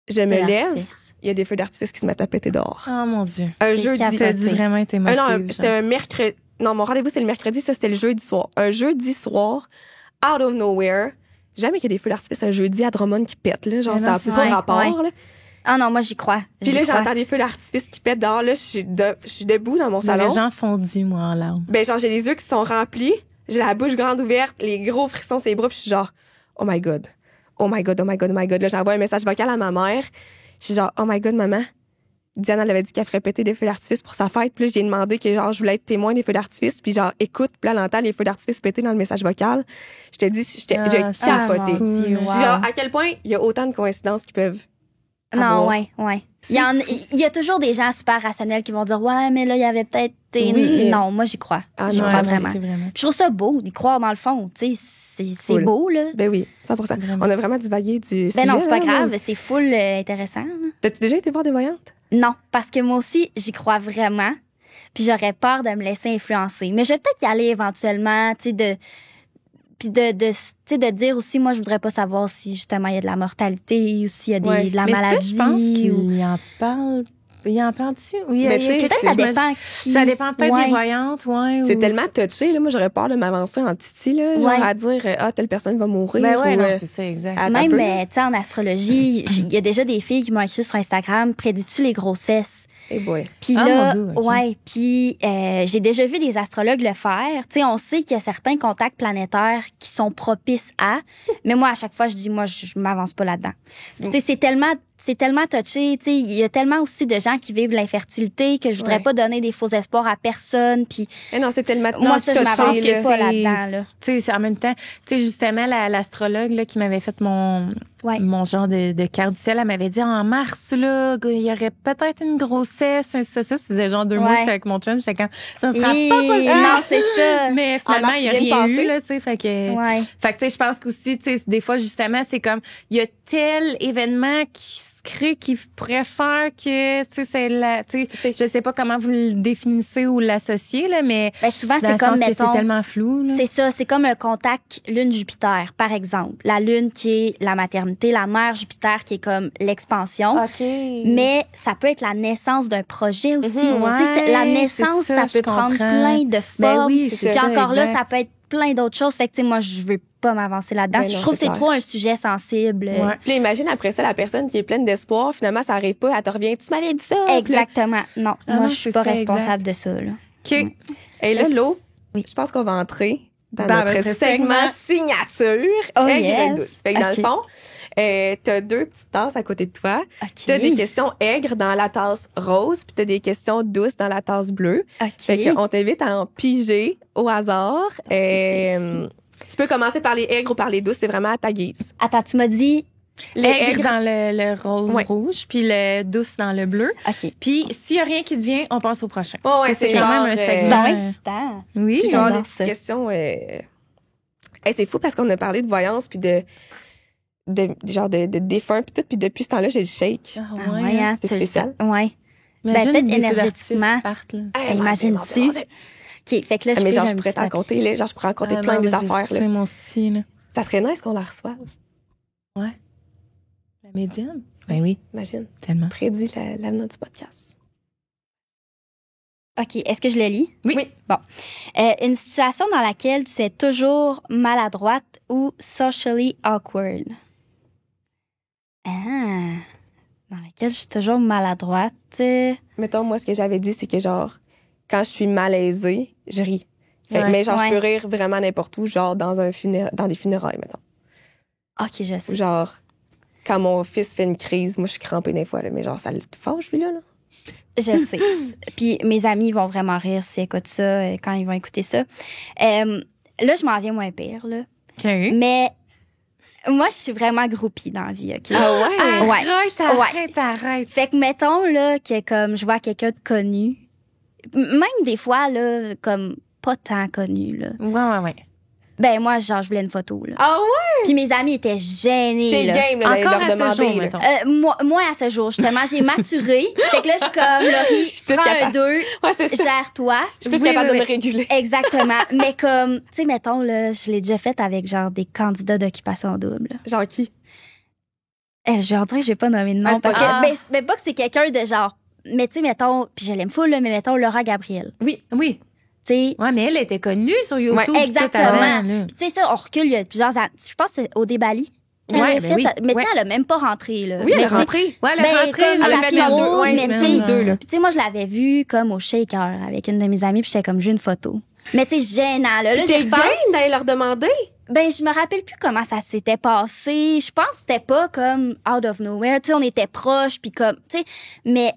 il y a des feux d'artifice qui se mettent à péter dehors. Oh mon Dieu. Un jeudi. T'as dû vraiment être émotive. Non, c'était un mercredi. Non, mon rendez-vous, c'est le mercredi. Ça, c'était le jeudi soir. Un jeudi soir, out of nowhere. Jamais qu'il y a des feux d'artifice un jeudi à Drummond qui pètent, là. Genre, ça n'a plus rapport, là. Ah non, moi, j'y crois. Puis là, j'entends des feux d'artifice qui pètent dehors. Là, je suis debout dans mon salon. Les gens fondus, moi, en larmes. Ben, genre, j'ai les yeux qui sont remplis. J'ai la bouche grande ouverte, les gros frissons sur les bras. Puis je suis genre, oh my God. Oh my God, oh my God, oh my God. Là, j'envoie un message vocal à ma mère. Je suis genre, oh my God, maman. Diane, elle avait dit qu'elle ferait péter des feux d'artifice pour sa fête. Puis là, j'ai demandé que, genre, je voulais être témoin des feux d'artifice. Puis genre, écoute, puis là, elle entend les feux d'artifice péter dans le message vocal. Je te dis, j'ai capoté. Genre, à quel point il y a autant de coïncidences qui peuvent avoir. Non, ouais. Il y a toujours des gens super rationnels qui vont dire, ouais, mais là, il y avait peut-être... Non, moi, j'y crois. J'y crois vraiment. Puis je trouve ça beau d'y croire dans le fond, tu sais. C'est cool. Beau, là. Ben oui, 100%. Vraiment. On a vraiment divagué du sujet. Ben non, c'est pas grave. C'est full intéressant. T'as-tu déjà été voir des voyantes? Non, parce que moi aussi, j'y crois vraiment. Puis j'aurais peur de me laisser influencer. Mais je vais peut-être y aller éventuellement, tu sais, puis de dire aussi, moi, je voudrais pas savoir si, justement, il y a de la mortalité ou s'il y a de la maladie. Ça, je pense qu'il en parle. Il en parle dessus? Oui, mais peut-être ça dépend qui. Ça dépend peut-être des voyantes, C'est tellement touché, là. Moi, j'aurais peur de m'avancer en titi, là. Genre à dire, telle personne va mourir. Ben ouais, non, c'est ça, exact. Même, tu sais, en astrologie, il y a déjà des filles qui m'ont écrit sur Instagram, prédis-tu les grossesses? Hey boy. Puis là, puis j'ai déjà vu des astrologues le faire. Tu sais, on sait qu'il y a certains contacts planétaires qui sont propices à, mais moi, à chaque fois, je dis, moi, je m'avance pas là-dedans. Tu sais, c'est tellement c'est tellement touché. Tu sais, il y a tellement aussi de gens qui vivent l'infertilité que je voudrais pas donner des faux espoirs à personne. Puis non, c'est tellement moi, ça, je m'avance pas là-dedans. Là. Tu sais, en même temps, tu sais, justement, l'astrologue là, qui m'avait fait mon genre de carte du ciel, elle m'avait dit en mars, là, il y aurait peut-être une grossesse, ça faisait genre 2 mois, j'étais avec mon chum, j'étais comme, ça ne sera pas possible. Non, c'est ça. Mais finalement, il n'y a rien eu, là, tu sais, fait que, fait que, tu sais, je pense qu'aussi, tu sais, des fois, justement, c'est comme, il y a tel événement qui se crée qui pourrait faire que, tu sais, c'est la, tu sais, je sais pas comment vous le définissez ou l'associez, là, mais. Souvent, c'est comme, mettons. C'est tellement flou, là. C'est ça, c'est comme un contact Lune-Jupiter, par exemple. La Lune qui est la maternité, la mère Jupiter qui est comme l'expansion. Mais ça peut être la naissance d'un projet aussi. La naissance, ça peut prendre plein de formes. Puis encore là, ça peut être plein d'autres choses. Fait que, tu sais, moi, je veux pas m'avancer là-dedans. Je trouve que c'est trop un sujet sensible. Puis imagine après ça, la personne qui est pleine d'espoir, finalement, ça arrive pas, elle te revient, tu m'avais dit ça. Exactement. Non, moi, je suis pas responsable de ça, là. OK. Et là, Lo, je pense qu'on va entrer dans notre segment signature. Aigre douce. Fait que dans le fond, t'as 2 petites tasses à côté de toi. T'as des questions aigres dans la tasse rose, puis t'as des questions douces dans la tasse bleue. Fait qu'on t'invite à en piger au hasard. Tu peux commencer par les aigres ou par les douces, c'est vraiment à ta guise. Attends, tu m'as dit les aigres dans le rose rouge, puis le douce dans le bleu. Puis s'il y a rien qui te vient, on passe au prochain. C'est quand même un segment excitant. Oui, puis genre des petites questions. C'est fou parce qu'on a parlé de voyance puis de défunt puis tout, puis depuis ce temps-là j'ai le shake. C'est spécial. Peut-être énergétiquement. Imagine-tu. OK, fait que là, mais genre, je pourrais t'en compter, là. Genre, je pourrais en compter plein des affaires, là. C'est mon aussi, là. Ça serait nice qu'on la reçoive. Ouais. La médium? Ben oui. Imagine. Tellement. Prédit l'avenir du podcast. OK, est-ce que je le lis? Oui. Bon. Une situation dans laquelle tu es toujours maladroite ou socially awkward. Dans laquelle je suis toujours maladroite. Mettons, moi, ce que j'avais dit, c'est que genre, quand je suis malaisée, je ris. Mais genre, je peux rire vraiment n'importe où, genre dans des funérailles, mettons. OK, je sais. Genre, quand mon fils fait une crise, moi, je suis crampée des fois, là, mais genre, ça le fâche, lui, là. Je sais. Puis mes amis vont vraiment rire s'ils écoutent ça, quand ils vont écouter ça. Là, je m'en viens moins pire, là. Mais moi, je suis vraiment groupie dans la vie, OK? Arrête. Fait que, mettons, là, que comme je vois quelqu'un de connu, même des fois, là, comme pas tant connu, là. Ouais. Ben, moi, genre, je voulais une photo, là. Ah ouais? Puis mes amis étaient gênés, T'es là. game, là, encore leur à demander, ce jour, là. mettons. Moi, à ce jour, justement, j'ai maturé. Fait que là, je suis comme, Laurie, prends un 2, gère-toi. Je suis plus capable de me réguler. Exactement. Mais comme, tu sais, mettons, là, je l'ai déjà fait avec, genre, des candidats d'occupation double. Genre qui? Je leur dirais que je vais pas nommer de nom. Parce que, ben, pas que c'est quelqu'un de genre, mais tu sais, mettons, puis je l'aime full, là, mais mettons, Laura Gabriel. Oui. T'sais, mais elle était connue sur YouTube. Ouais, exactement. Puis tu sais, ça, on recule il y a plusieurs années. Je pense que c'est au Débali. Mais tu sais, elle a même pas rentré, là. Oui, elle a rentré. Ouais, elle a rentré. Elle a fait deux, là. Puis tu sais, moi, je l'avais vue comme au Shaker avec une de mes amies, puis j'étais comme, j'ai une photo. Mais tu sais, gênant, là. T'es game d'aller leur demander? Ben, je me rappelle plus comment ça s'était passé. Je pense que c'était pas comme out of nowhere. Tu sais, on était proches, puis comme, tu sais, mais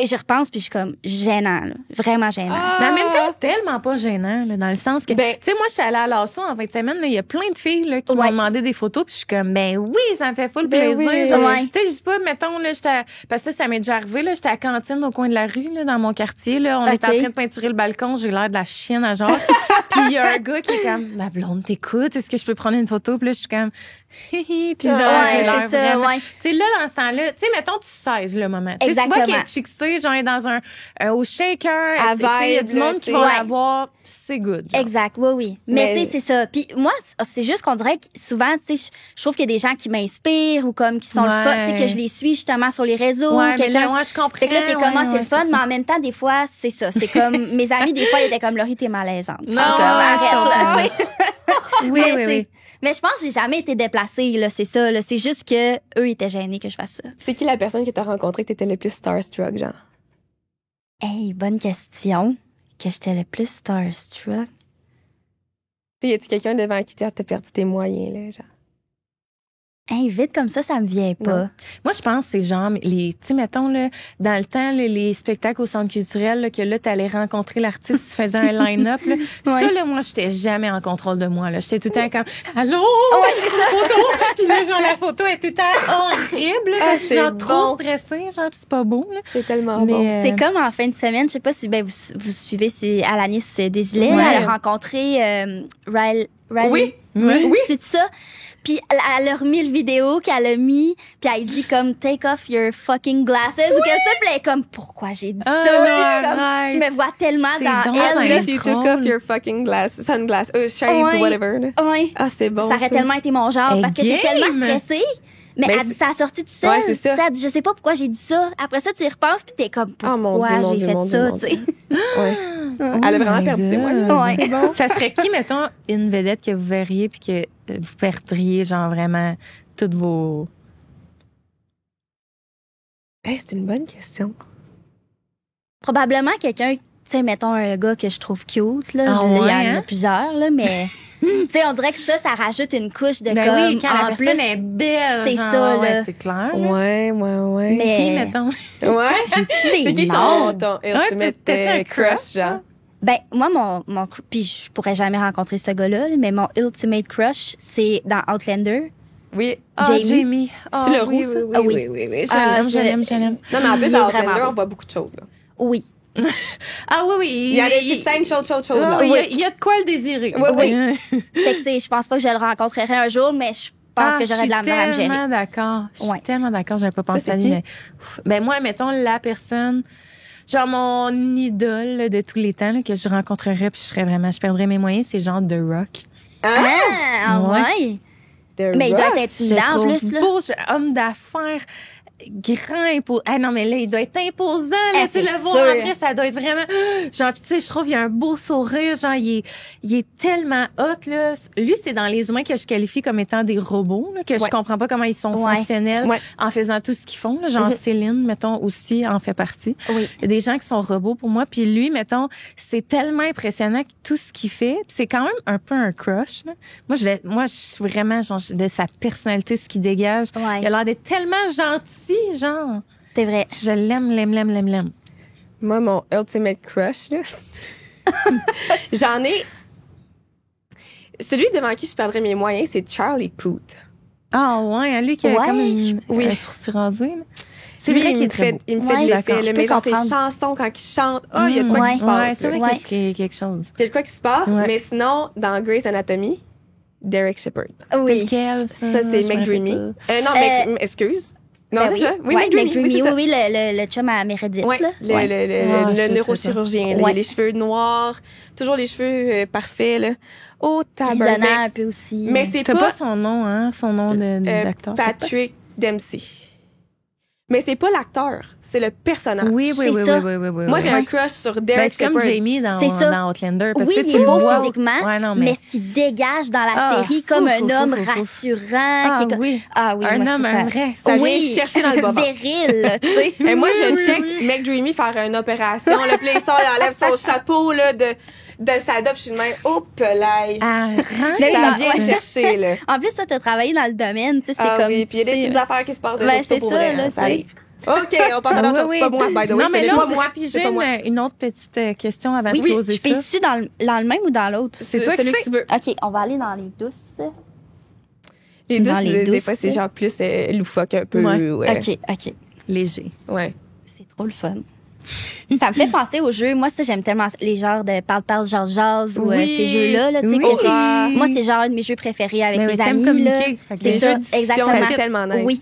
je repense, puis je suis comme gênant, là. Vraiment gênant. Mais en même temps, tellement pas gênant, là, dans le sens que, tu sais, moi, j'étais allée à l'assaut en fin de semaine, mais il y a plein de filles là, qui m'ont demandé des photos, puis je suis comme, ben oui, ça me fait full plaisir. Tu sais, je sais pas, mettons, là, parce que ça m'est déjà arrivé, là, j'étais à la cantine au coin de la rue, là, dans mon quartier, là, on était en train de peinturer le balcon, j'ai l'air de la chienne à genre. Puis il y a un gars qui est comme, ma blonde t'écoute, est-ce que je peux prendre une photo? Puis là, je suis comme, puis genre, c'est ça, Tu sais, là, dans ce temps-là, tu sais, mettons, tu saises le moment. Tu sais, tu vois qu'il est chixé, genre, dans au shaker, il y a du monde qui va l'avoir, c'est good. Genre. Exact, oui. Mais tu sais, c'est ça. Puis moi, c'est juste qu'on dirait que souvent, tu sais, je trouve qu'il y a des gens qui m'inspirent ou comme qui sont le fun, tu sais, que je les suis justement sur les réseaux. Mais là, moi, je comprends. Fait que là, t'es comme, c'est le fun, mais en même temps, des fois, c'est ça. C'est comme, mes amis, des fois, ils étaient comme, Laurie, t'es malaisante. Non, comme, arrête, oui. Mais je pense que j'ai jamais été déplacée, là, c'est ça, là. C'est juste que eux étaient gênés que je fasse ça. C'est qui la personne que t'as rencontrée que t'étais le plus starstruck, genre? Hey, bonne question. Que j'étais le plus starstruck. Y a-tu quelqu'un devant qui t'as perdu tes moyens, là, genre? Hey, vite comme ça me vient pas. Non. Moi, je pense que c'est genre, tu sais, mettons, là, dans le temps, là, les spectacles au centre culturel, là, que là, t'allais rencontrer l'artiste qui faisait un line-up, là. Ça, là, moi, j'étais jamais en contrôle de moi, là. J'étais tout le temps comme, allô? C'est ça. Photo! Puis là, genre, la photo est tout le temps horrible, là. Je suis genre trop stressée, genre, pis c'est pas beau, là. C'est tellement bon. C'est comme en fin de semaine, je sais pas si vous suivez, c'est Alanis Desilets, elle a rencontré Riley. Oui. C'est ça. Puis elle a remis le vidéo qu'elle a mis, puis elle dit comme take off your fucking glasses ou que ça, puis elle est comme pourquoi j'ai dit ça. Je me vois tellement dans elle. Là, you took off your fucking sunglasses, shades, whatever. Ouais. Ah, c'est bon. Ça aurait tellement été mon genre parce que t'es tellement stressée. Mais elle dit ça a sorti tout seul. Ouais, c'est ça. Elle dit je sais pas pourquoi j'ai dit ça. Après ça tu y repenses puis t'es comme pourquoi j'ai fait ça, tu sais. Ouais. Elle a vraiment perdu ses mots. Ouais. C'est bon. Ça serait qui, mettons, une vedette que vous verriez puis que vous perdriez, genre, vraiment, toutes vos... C'est une bonne question. Probablement quelqu'un, tu sais, mettons un gars que je trouve cute, là. Ah Il y en ouais, a plusieurs, là, mais... Tu sais, on dirait que ça rajoute une couche de Ben comme... oui, quand la en personne plus, est belle, c'est genre, ça, ouais, là. c'est clair. Ouais. Mais... Qui, mettons? Ouais. C'est qui ton ultimate t'as-tu un crush, genre? Ben, moi, mon puis je pourrais jamais rencontrer ce gars-là, mais mon ultimate crush, c'est dans Outlander. Oui. Jamie. C'est le roux, ça? Oui. Je l'aime. Non, mais en plus, dans Outlander, on voit beaucoup de choses, là. Oui. Ah oui. Il y a des petites scènes chaudes, là. Il y a de quoi le désirer. Oui. Fait que, tu sais, je pense pas que je le rencontrerai un jour, mais je pense que j'aurais de la misère à me gérer. Je suis tellement d'accord. J'avais pas pensé à lui, mais... Ben, moi, mettons, la personne... Genre, mon idole là, de tous les temps, là, que je rencontrerais puis je perdrais mes moyens, c'est genre The Rock. Ouais. Mais il doit être intimidant en plus, là. Beau, homme d'affaires, grand imposant. Ah non, mais là, il doit être imposant, là. C'est le voir après, ça doit être vraiment, genre, pis tu sais, je trouve, il y a un beau sourire, genre, il est tellement hot, là. Lui, c'est dans les humains que je qualifie comme étant des robots, là, que je comprends pas comment ils sont fonctionnels en faisant tout ce qu'ils font, là. Genre, Céline, mettons, aussi en fait partie. Oui. Il y a des gens qui sont robots pour moi, puis lui, mettons, c'est tellement impressionnant que tout ce qu'il fait, pis c'est quand même un peu un crush, là. Moi, je suis vraiment, genre, de sa personnalité, ce qu'il dégage. Ouais. Il a l'air d'être tellement gentil, genre. C'est vrai. Je l'aime. Moi, mon ultimate crush, là. J'en ai. Celui devant qui je perdrais mes moyens, c'est Charlie Puth. Ah, ouais, lui qui a comme un sourcil rasé, là. C'est vrai qu'il est très beau. Il me fait de l'effet, mais genre ses chansons quand il chante, il y a de quoi qui se passe. Ouais, c'est vrai qu'il y a quelque chose. Il y a de quoi qui se passe, mais sinon, dans Grey's Anatomy, Derek Shepherd. Oui. Lequel, ça? Ça, c'est McDreamy. Non, excuse. Non, c'est ça. Oui, McDreamy. Oui, le chum à Meredith, là. Le neurochirurgien, là. Les cheveux noirs, toujours les cheveux parfaits, là. Oh, tabarnak. Grisonnant un peu aussi. Mais c'est pas son nom, hein? Son nom d'acteur. Patrick Dempsey. Mais c'est pas l'acteur, c'est le personnage. Oui. Moi, j'ai un crush sur Derek Shepherd. C'est comme Jamie dans Outlander. Parce oui, que il est beau physiquement, mais ce qu'il dégage dans la série comme un homme rassurant. Un homme, un vrai. Ça vient chercher dans le bas. Viril, tu sais. Et moi, je check McDreamy faire une opération. Le play sort, il enlève son chapeau là, de sa dope. Je suis de même, là. Ça vient chercher, là. En plus, ça, t'as travaillé dans le domaine, tu sais, c'est comme... oui, puis il y a des petites affaires qui se passent. C'est ça, là, ça arrive. OK, on passe à l'autre chose. C'est pas moi, by the way. Non, mais là, pas moi, puis j'ai une autre petite question avant de poser ça. Je fais-tu dans le même ou dans l'autre? C'est toi celui que tu veux. OK, on va aller dans les douces. Les douces, des fois, c'est genre plus loufoque un peu. Ouais. OK. Léger. Ouais. C'est trop le fun. Ça me fait penser aux jeux. Moi, ça, j'aime tellement les genres de parle-parle, jazz ou ces jeux-là. Là, moi, c'est genre un de mes jeux préférés avec mes amis. Là. C'est ça, exactement. C'est tellement nice. Oui.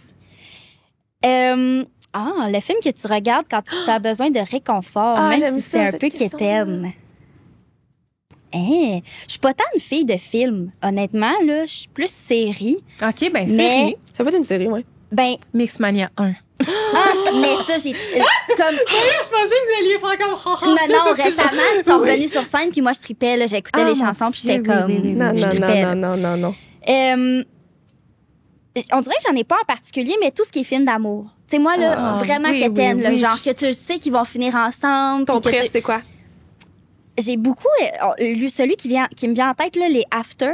Le film que tu regardes quand tu as besoin de réconfort, même si c'est un peu quétaine. Je suis pas tant une fille de film, honnêtement. Là, je suis plus série. OK, série. Ça peut être une série, oui. Mixmania 1. Mais ça, j'ai comme... Je pensais que vous alliez faire comme... Non, récemment, ils sont revenus sur scène, puis moi, je tripais, là, j'écoutais les chansons, puis j'étais comme... Non. On dirait que j'en ai pas en particulier, mais tout ce qui est film d'amour. Tu sais, moi, là, vraiment quétaine, là, genre que tu sais qu'ils vont finir ensemble. Ton préf, c'est quoi? J'ai beaucoup lu celui qui me vient en tête, là, les After.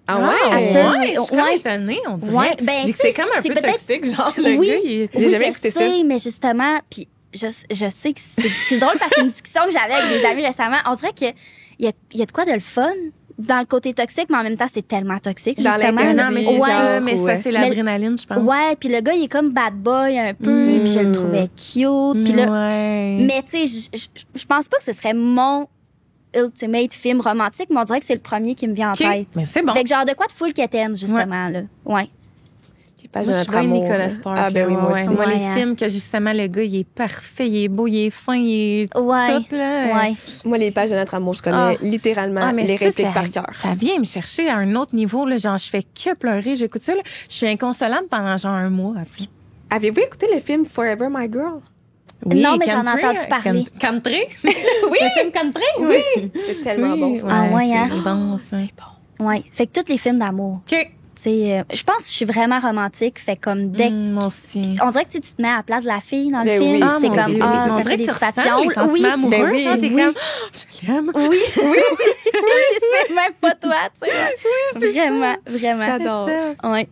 Ah ouais? Je suis comme Ouais. étonnée, on dirait. Ouais, ben, Vu que c'est comme un peu toxique, genre, le Oui. gars, il est... J'ai jamais je écouté ça. sais, mais justement, puis je sais que c'est drôle parce que c'est une discussion que j'avais avec des amis récemment. On dirait qu'il y a de quoi de le fun dans le côté toxique, mais en même temps, c'est tellement toxique, Dans justement. l'interdit, Non, mais c'est genre, ça, mais c'est ouais. parce que c'est l'adrénaline, je pense. Ouais, puis le gars, il est comme bad boy un peu, puis je le trouvais cute. Puis là, Ouais. mais tu sais, je pense pas que ce serait mon ultimate film romantique, mais on dirait que c'est le premier qui me vient en OK. tête. Mais c'est bon. Fait que genre de quoi de full quétaine, justement, là. Ouais. Qui est pas Moi, je suis notre bien amour. Nicolas Sparks. Ah, ben oui, moi ouais. aussi. Moi, Ouais, les hein. films que justement, le gars, il est parfait, il est beau, il est fin, il est Ouais. tout, là. Ouais. Moi, les pages de notre amour, je connais littéralement Ah, mais les ça, répliques par cœur. Ça vient me chercher à un autre niveau, là. Genre, je fais que pleurer, j'écoute ça, là. Je suis inconsolable pendant genre un mois après. Avez-vous écouté le film Forever My Girl? Non, mais j'en ai Country, entendu parler. Country? Oui! Le film Country? Oui! C'est tellement bon, ça. Ah ouais, hein? C'est bon, ça. Ouais. Fait que tous les films d'amour. OK. Tu sais, je pense que je suis vraiment romantique. Fait comme dès que Moi aussi. on dirait que tu te mets à la place de la fille dans le Ben film. oui. Ah, C'est mon comme, Dieu, ah, oui. ça On fait dirait des que tu ressens passions. les sentiments Oui, amoureux. Ben oui, genre, t'es oui. comme, je l'aime. oui, c'est même pas toi, tu sais. Vraiment, vraiment. J'adore. Ouais.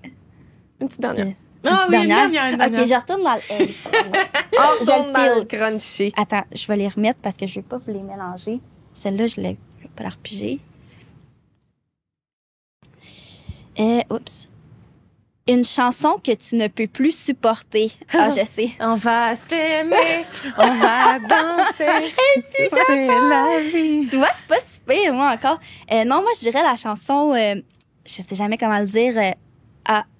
Une petite dernière. Ah oui, une dernière. OK, je retourne dans le L. On Je retourne le dans le file. crunchy. Attends, je vais les remettre parce que je vais pas vous les mélanger. Celle-là, je vais pas la repiger. Oups. Une chanson que tu ne peux plus supporter. Ah, je sais. On va s'aimer, on va danser. C'est la vie. Tu vois, c'est pas si pire, moi, encore. Non, moi, je dirais la chanson, je sais jamais comment le dire,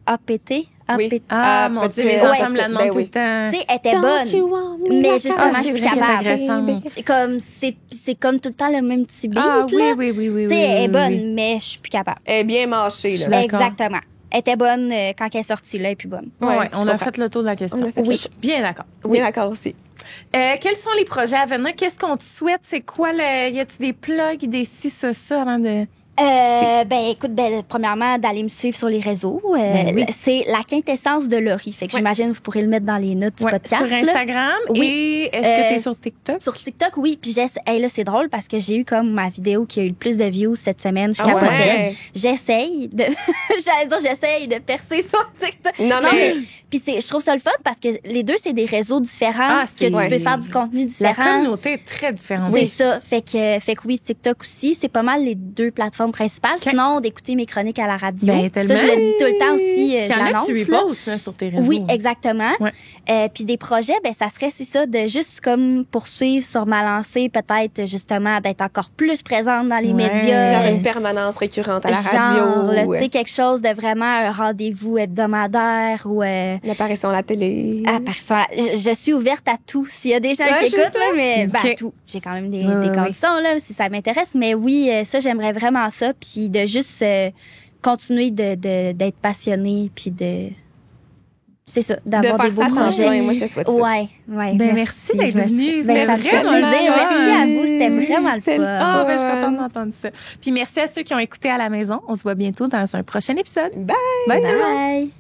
APT. Oui. APT. Ah, mon Dieu, mes Ouais. enfants me la demandent Ben tout oui. le temps. Tu sais, elle était bonne. Mais justement, je suis plus capable. C'est comme tout le temps le même petit beat, Ah oui, là. oui, oui, oui. Tu sais, oui, elle est oui, bonne, oui. mais je suis plus capable. Elle est bien mâchée, Je suis là. d'accord. Exactement. Elle était bonne quand elle est sortie, là, et puis bonne. Ouais, Ouais, on je a comprends. fait le tour de la question. On a fait le Oui. tour. Bien d'accord. Oui, d'accord aussi. Quels sont les projets à venir? Qu'est-ce qu'on te souhaite? C'est quoi le. Y a-t-il des plugs, des ci, ça avant de. Ben, écoute, premièrement, d'aller me suivre sur les réseaux. Ben oui. C'est la quintessence de Laurie. Fait que j'imagine vous pourrez le mettre dans les notes du Ouais, podcast. sur là. Instagram. Oui. Et est-ce que tu es sur TikTok? Sur TikTok, oui. Puis là, c'est drôle parce que j'ai eu comme ma vidéo qui a eu le plus de views cette semaine. Je Ah capotais. ouais? J'essaye de, j'essaye de percer sur TikTok. Non, mais puis je trouve ça le fun parce que les deux, c'est des réseaux différents Ah, que c'est- tu ouais. peux faire du contenu La différent. communauté est très différente. C'est ça. Fait que oui, TikTok aussi. C'est pas mal les deux plateformes principales. Okay. Sinon, d'écouter mes chroniques à la radio. Ben, ça, tellement. je le dis tout le temps aussi. Puis Je il y en a l'annonce. que tu là. repostes là, sur tes réseaux. Oui, exactement. Ouais. Puis des projets, ben ça serait c'est ça de juste comme poursuivre sur ma lancée, peut-être justement d'être encore plus présente dans les Ouais. médias. genre une permanence récurrente à la Genre, radio. là, tu sais, quelque chose de vraiment un rendez-vous hebdomadaire ou L'apparition à la télé. je suis ouverte à tout. S'il y a des gens Ouais, qui c'est écoutent, là, mais Ok. à tout. J'ai quand même des Oui. conditions là, si ça m'intéresse. Mais oui, ça, j'aimerais vraiment ça. Puis de juste continuer d'être passionnée, puis c'est ça, de d'avoir faire des beaux ça à temps projets. plein. Moi, je te souhaite ça. Ouais. Ben, merci d'être je me suis- venue. Ben, C'était ça me fait vraiment plaisir. le Merci fun. à vous. C'était vraiment le C'était le fun. Ah, ben, je suis fun. contente d'entendre ça. Puis merci à ceux qui ont écouté à la maison. On se voit bientôt dans un prochain épisode. Bye! Bye, tout le monde. Bye.